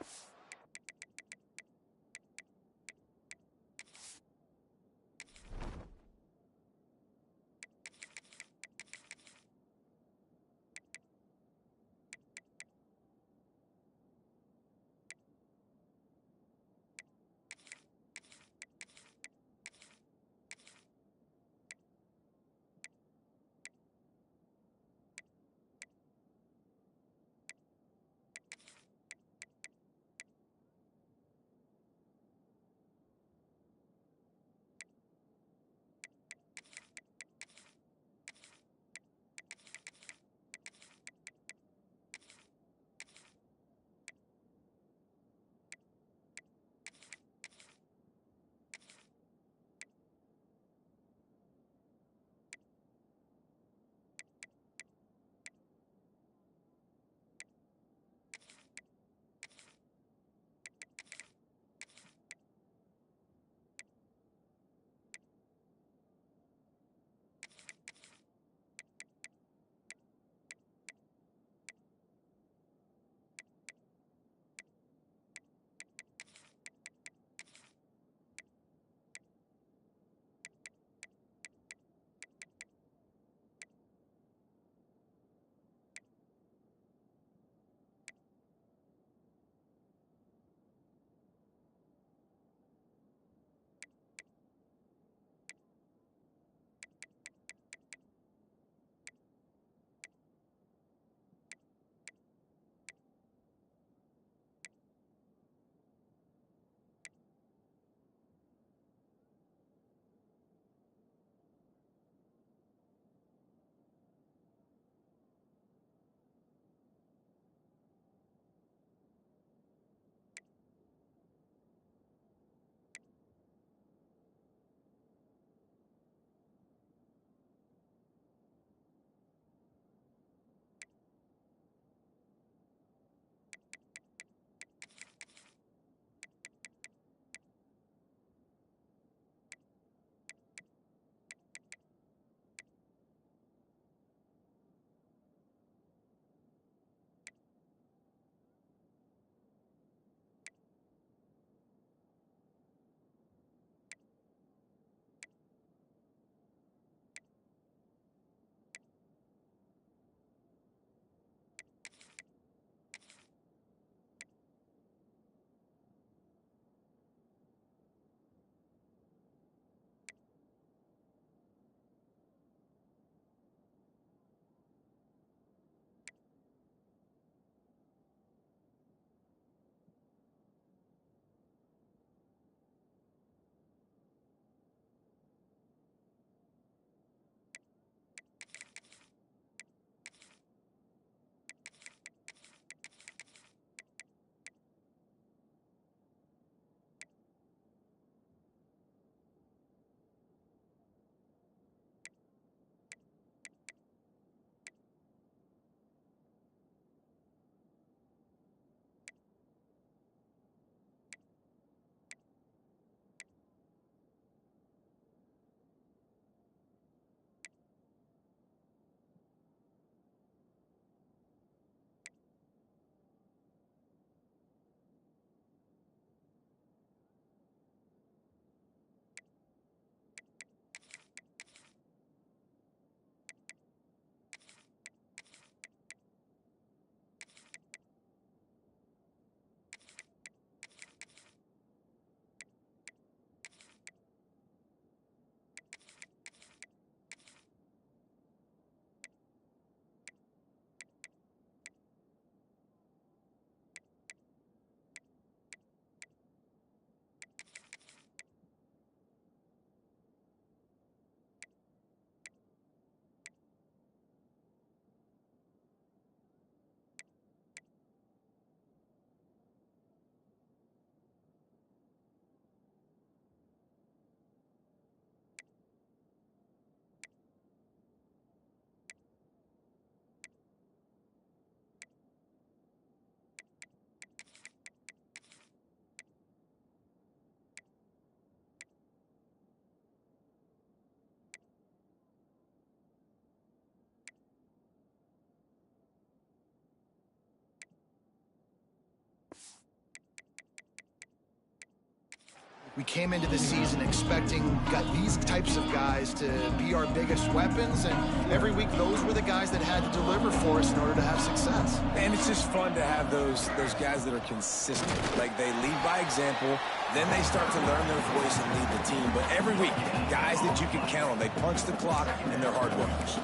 We came into the season expecting these types of guys to be our biggest weapons, and every week those were the guys that had to deliver for us in order to have success. And it's just fun to have those guys that are consistent. Like, they lead by example, then they start to learn their voice and lead the team. But every week, guys that you can count on. They punch the clock, and they're hard workers.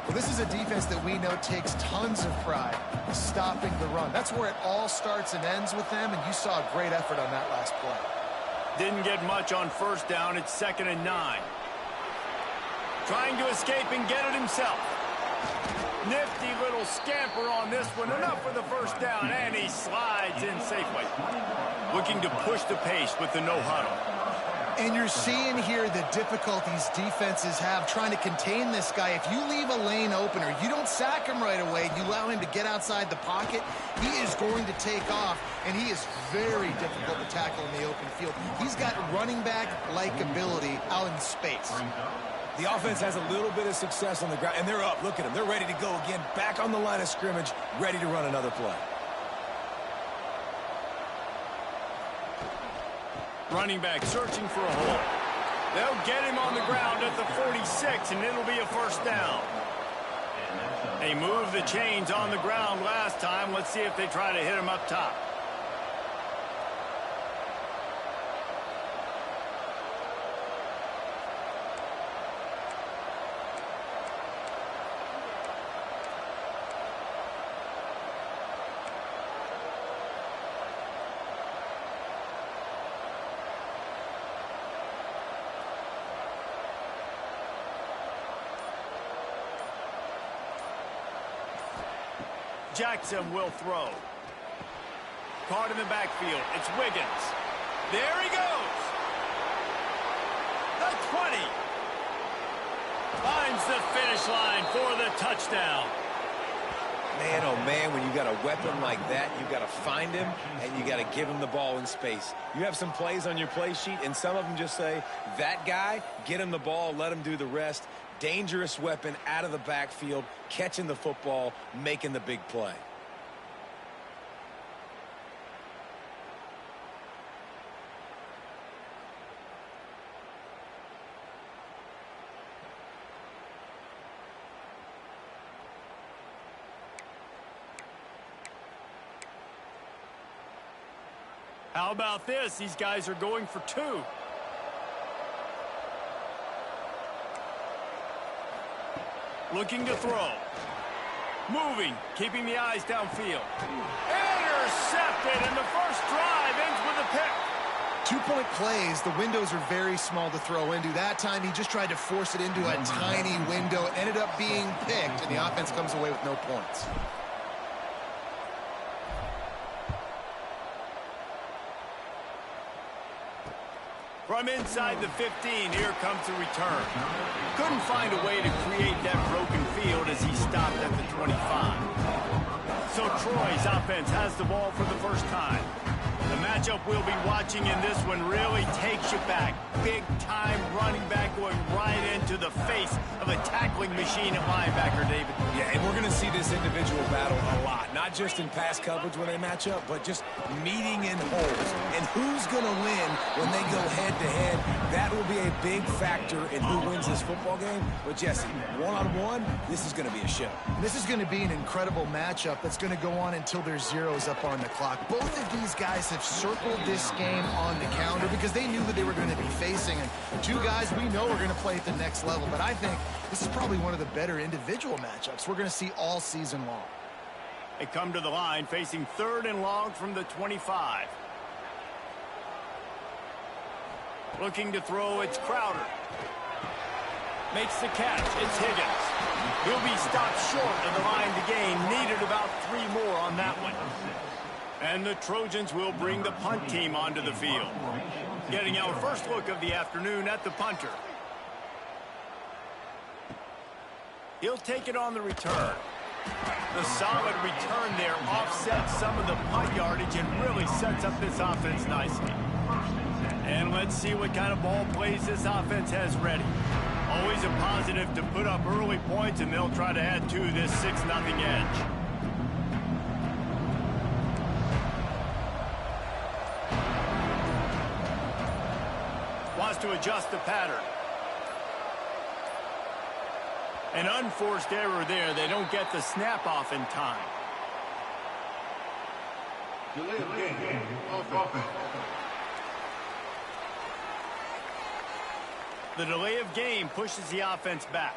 Well, this is a defense that we know takes tons of pride stopping the run. That's where it all starts and ends with them, and you saw a great effort on that last play. Didn't get much on first down. It's 2nd and 9. Trying to escape and get it himself. Nifty little scamper on this one. Enough for the first down, and he slides in safely. Looking to push the pace with the no huddle. And you're seeing here the difficulties defenses have trying to contain this guy. If you leave a lane open or you don't sack him right away, you allow him to get outside the pocket, he is going to take off, and he is very difficult to tackle in the open field. He's got running back-like ability out in space. The offense has a little bit of success on the ground, and they're up. Look at them. They're ready to go again, back on the line of scrimmage, ready to run another play. Running back searching for a hole. They'll get him on the ground at the 46, and it'll be a first down. They moved the chains on the ground last time. Let's see if they try to hit him up top. Jackson will throw. Caught in the backfield. It's Wiggins. There he goes. The 20. Finds the finish line for the touchdown. Man, oh man, when you got a weapon like that, you got to find him, and you got to give him the ball in space. You have some plays on your play sheet, and some of them just say, that guy, get him the ball, let him do the rest. Dangerous weapon out of the backfield, catching the football, making the big play. How about this? These guys are going for 2. Looking to throw. Moving, keeping the eyes downfield. Intercepted, and the first drive ends with a pick. 2-point plays, the windows are very small to throw into. That time, he just tried to force it into a tiny window. It ended up being picked, and the offense comes away with no points. From inside the 15, here comes the return. Couldn't find a way to create that broken field as he stopped at the 25. So Troy's offense has the ball for the first time. The matchup we'll be watching in this one really takes you back. Big-time running back going right into the face of a tackling machine at linebacker, David. Yeah, and we're going to see this individual battle a lot. Not just in pass coverage when they match up, but just meeting in holes. And who's going to win when they go head-to-head? That will be a big factor in who wins this football game. But, Jesse, one-on-one, this is going to be a show. This is going to be an incredible matchup that's going to go on until there's zeros up on the clock. Both of these guys have circled this game on the calendar because they knew who they were going to be facing. And 2 guys we know are going to play at the next level. But I think this is probably one of the better individual matchups we're going to see all season long. They come to the line facing 3rd and long from the 25. Looking to throw, it's Crowder. Makes the catch, it's Higgins. He'll be stopped short of the line to gain. Needed about 3 more on that one. And the Trojans will bring the punt team onto the field. Getting our first look of the afternoon at the punter. He'll take it on the return. The solid return there offsets some of the punt yardage and really sets up this offense nicely. And let's see what kind of ball plays this offense has ready. Always a positive to put up early points, and they'll try to add to this 6-0 edge. Wants to adjust the pattern. An unforced error there. They don't get the snap off in time. Delay of game. Offense. The delay of game pushes the offense back.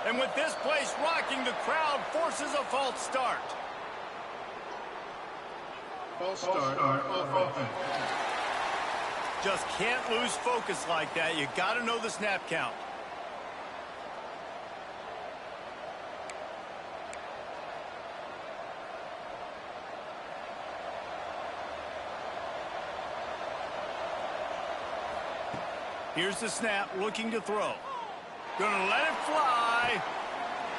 And with this place rocking, the crowd forces a false start. False start. Offense. Just can't lose focus like that. You got to know the snap count. Here's the snap, looking to throw. Gonna let it fly.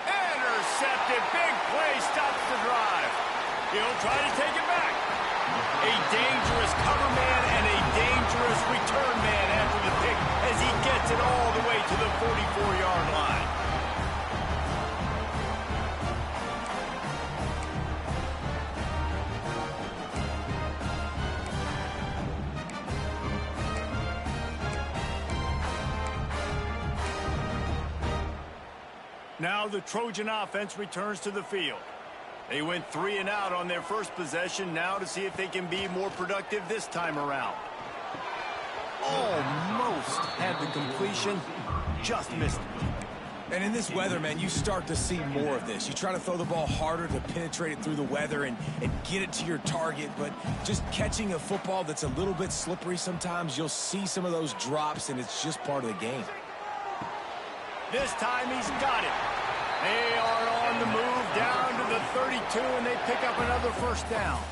Intercepted. Big play stops the drive. He'll try to take it back. A dangerous cover man and a dangerous return man after the pick as he gets it all the way to the 44-yard line. Now the Trojan offense returns to the field. They went 3 and out on their first possession, now to see if they can be more productive this time around. Almost had the completion, just missed it. And in this weather, man, you start to see more of this. You try to throw the ball harder to penetrate it through the weather and get it to your target, but just catching a football that's a little bit slippery sometimes, you'll see some of those drops, and it's just part of the game. This time he's got it. They are on the move down to the 32, and they pick up another first down.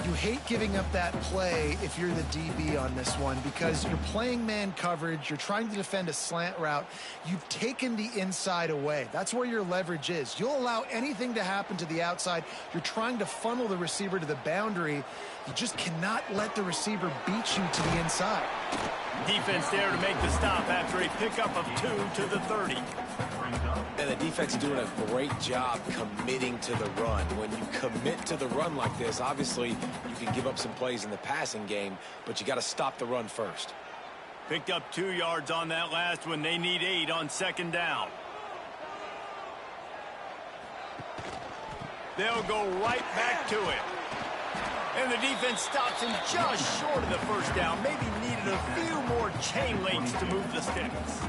You hate giving up that play if you're the DB on this one because you're playing man coverage. You're trying to defend a slant route. You've taken the inside away. That's where your leverage is. You'll allow anything to happen to the outside. You're trying to funnel the receiver to the boundary. You just cannot let the receiver beat you to the inside. Defense there to make the stop after a pickup of 2 to the 30. And the defense is doing a great job committing to the run. When you commit to the run like this, obviously you can give up some plays in the passing game, but you got to stop the run first. Picked up 2 yards on that last one. They need 8 on second down. They'll go right back to it. And the defense stops him just short of the first down. Maybe needed a few more chain links to move the sticks.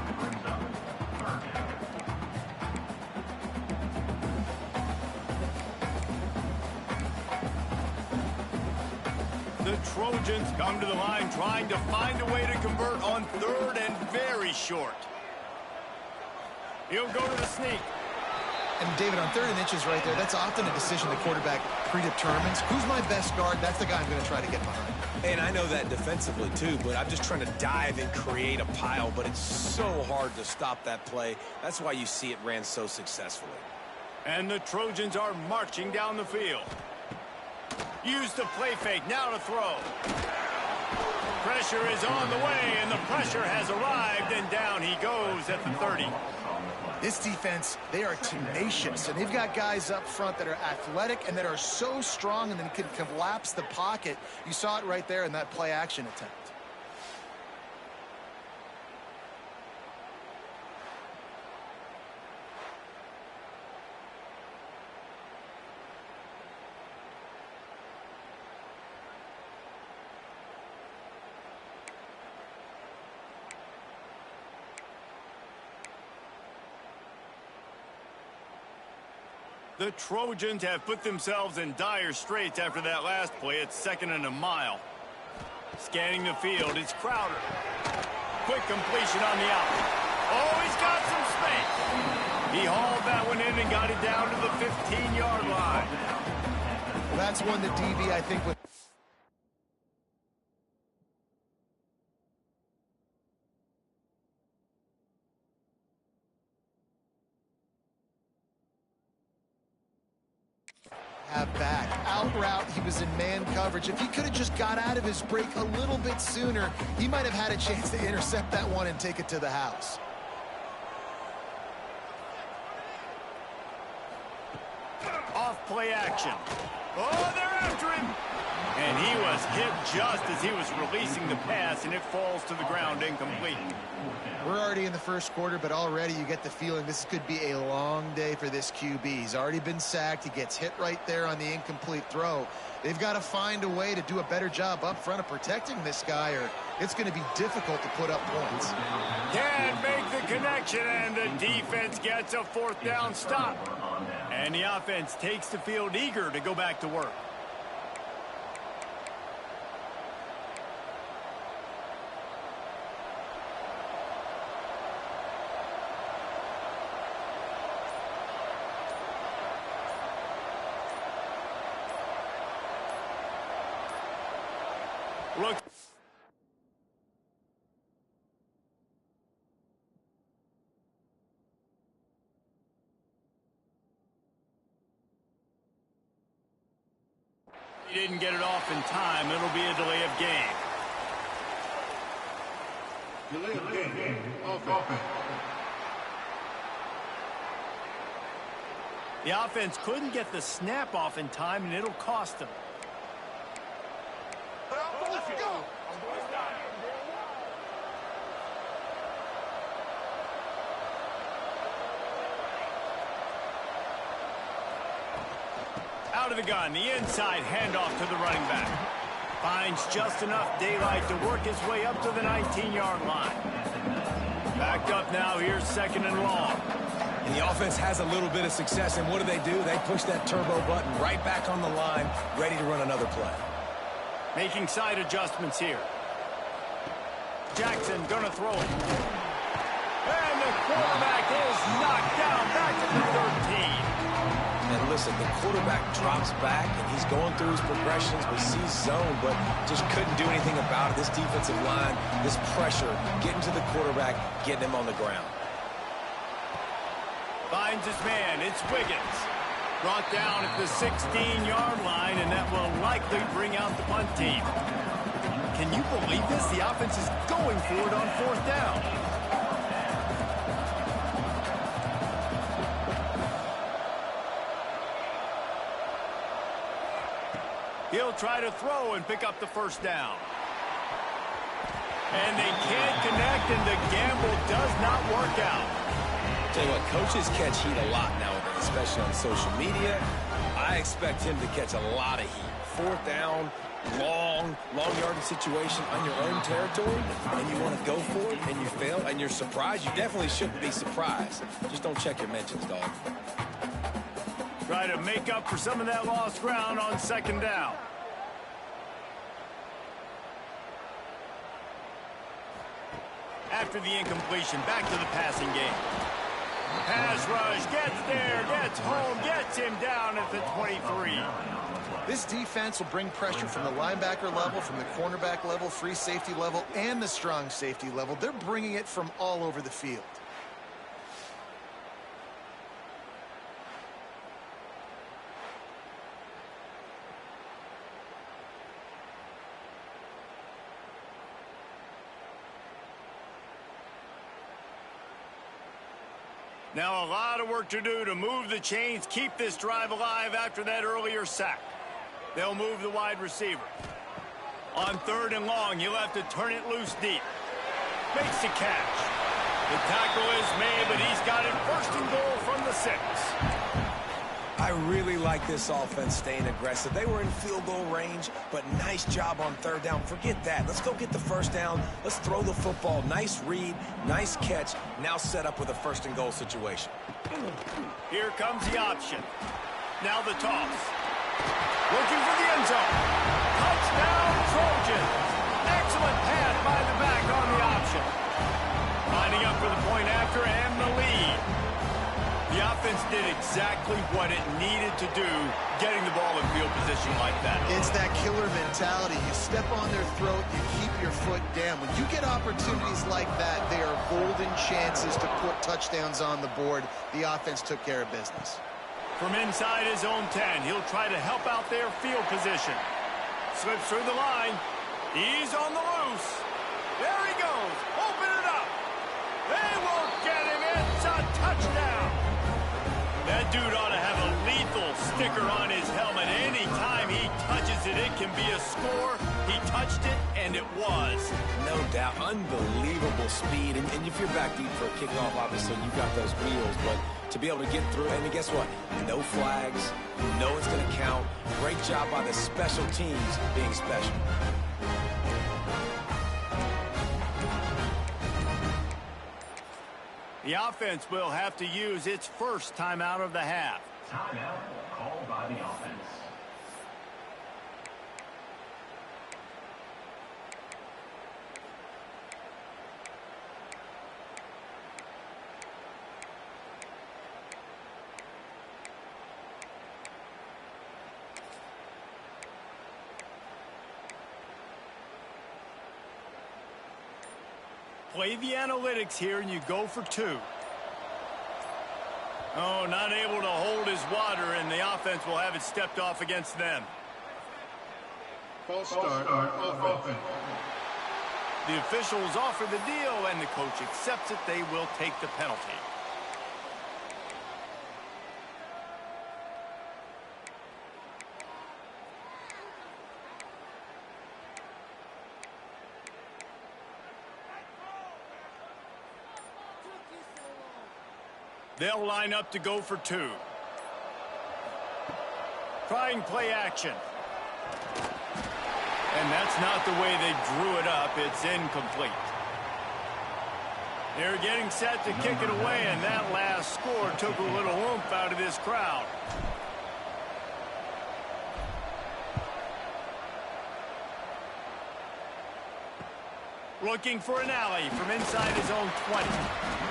The Trojans come to the line trying to find a way to convert on 3rd and very short. He'll go to the sneak. And David, on 3rd and inches right there, that's often a decision the quarterback predetermines. Who's my best guard? That's the guy I'm going to try to get behind. And I know that defensively too, but I'm just trying to dive and create a pile, but it's so hard to stop that play. That's why you see it ran so successfully. And the Trojans are marching down the field. Use the play fake, now to throw. Pressure is on the way, and the pressure has arrived, and down he goes at the 30. This defense, they are tenacious, and they've got guys up front that are athletic and that are so strong and then can collapse the pocket. You saw it right there in that play action attempt. The Trojans have put themselves in dire straits after that last play. It's 2nd and a mile. Scanning the field, it's Crowder. Quick completion on the out. Oh, he's got some space. He hauled that one in and got it down to the 15-yard line. Well, that's one that DB, I think, would... Have back. Out route, he was in man coverage. If he could have just got out of his break a little bit sooner, he might have had a chance to intercept that one and take it to the house. Off play action. Oh, they're after him. And he was hit just as he was releasing the pass, and it falls to the ground incomplete. We're already in the first quarter, but already you get the feeling this could be a long day for this QB. He's already been sacked. He gets hit right there on the incomplete throw. They've got to find a way to do a better job up front of protecting this guy, or it's going to be difficult to put up points. Can't make the connection, and the defense gets a fourth down stop. And the offense takes the field eager to go back to work. Look. He didn't get it off in time. It'll be a delay of game. Delay of game. Offense. The offense couldn't get the snap off in time, and it'll cost them. Out of the gun, the inside handoff to the running back. Finds just enough daylight to work his way up to the 19-yard line. Backed up now, here's second and long. And the offense has a little bit of success, and what do? They push that turbo button right back on the line, ready to run another play. Making side adjustments here. Jackson gonna throw it. And the quarterback is knocked down back to the 13. And listen, the quarterback drops back, and he's going through his progressions, but sees zone, but just couldn't do anything about it. This defensive line, this pressure, getting to the quarterback, getting him on the ground. Finds his man. It's Wiggins. Brought down at the 16-yard line, and that will likely bring out the punt team. Can you believe this? The offense is going for it on fourth down. He'll try to throw and pick up the first down. And they can't connect, and the gamble does not work out. Tell you what, coaches catch heat a lot nowadays, especially on social media. I expect him to catch a lot of heat. Fourth down, long yardage situation on your own territory, and you want to go for it, and you fail, and you're surprised. You definitely shouldn't be surprised. Just don't check your mentions, dog. Try to make up for some of that lost ground on second down. After the incompletion, back to the passing game. Pass rush, gets there, gets home, gets him down at the 23. This defense will bring pressure from the linebacker level, from the cornerback level, free safety level, and the strong safety level. They're bringing it from all over the field. Now a lot of work to do to move the chains, keep this drive alive after that earlier sack. They'll move the wide receiver. On third and long, he'll have to turn it loose deep. Makes the catch. The tackle is made, but he's got it first and goal from the 6. I really like this offense staying aggressive. They were in field goal range, but nice job on third down. Forget that. Let's go get the first down. Let's throw the football. Nice read, nice catch. Now set up with a first and goal situation. Here comes the option. Now the toss. Looking for the end zone. Touchdown, Trojans. Excellent pass by the back on the option. Lining up for the point after and the lead. The offense did exactly what it needed to do, getting the ball in field position like that. It's that killer mentality. You step on their throat, you keep your foot down. When you get opportunities like that, they are golden chances to put touchdowns on the board. The offense took care of business. From inside his own 10, he'll try to help out their field position. Slips through the line. He's on the loose. There he goes. Open it up. They won't get him. It's a touchdown. That dude ought to have a lethal sticker on his helmet. Anytime he touches it, it can be a score. He touched it, and it was. No doubt. Unbelievable speed. And if you're back deep for a kickoff, obviously, you've got those wheels. But to be able to get through, and guess what? No flags. You know it's going to count. Great job by the special teams being special. The offense will have to use its first timeout of the half. Timeout called by the offense. Play the analytics here, and you go for 2. Oh, not able to hold his water, and the offense will have it stepped off against them. False start offense. The officials offer the deal, and the coach accepts it. They will take the penalty. They'll line up to go for 2. Trying play action. And that's not the way they drew it up. It's incomplete. They're getting set to kick it away, and that last score took a little oomph out of this crowd. Looking for an alley from inside his own 20.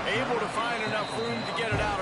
Able to find enough room to get it out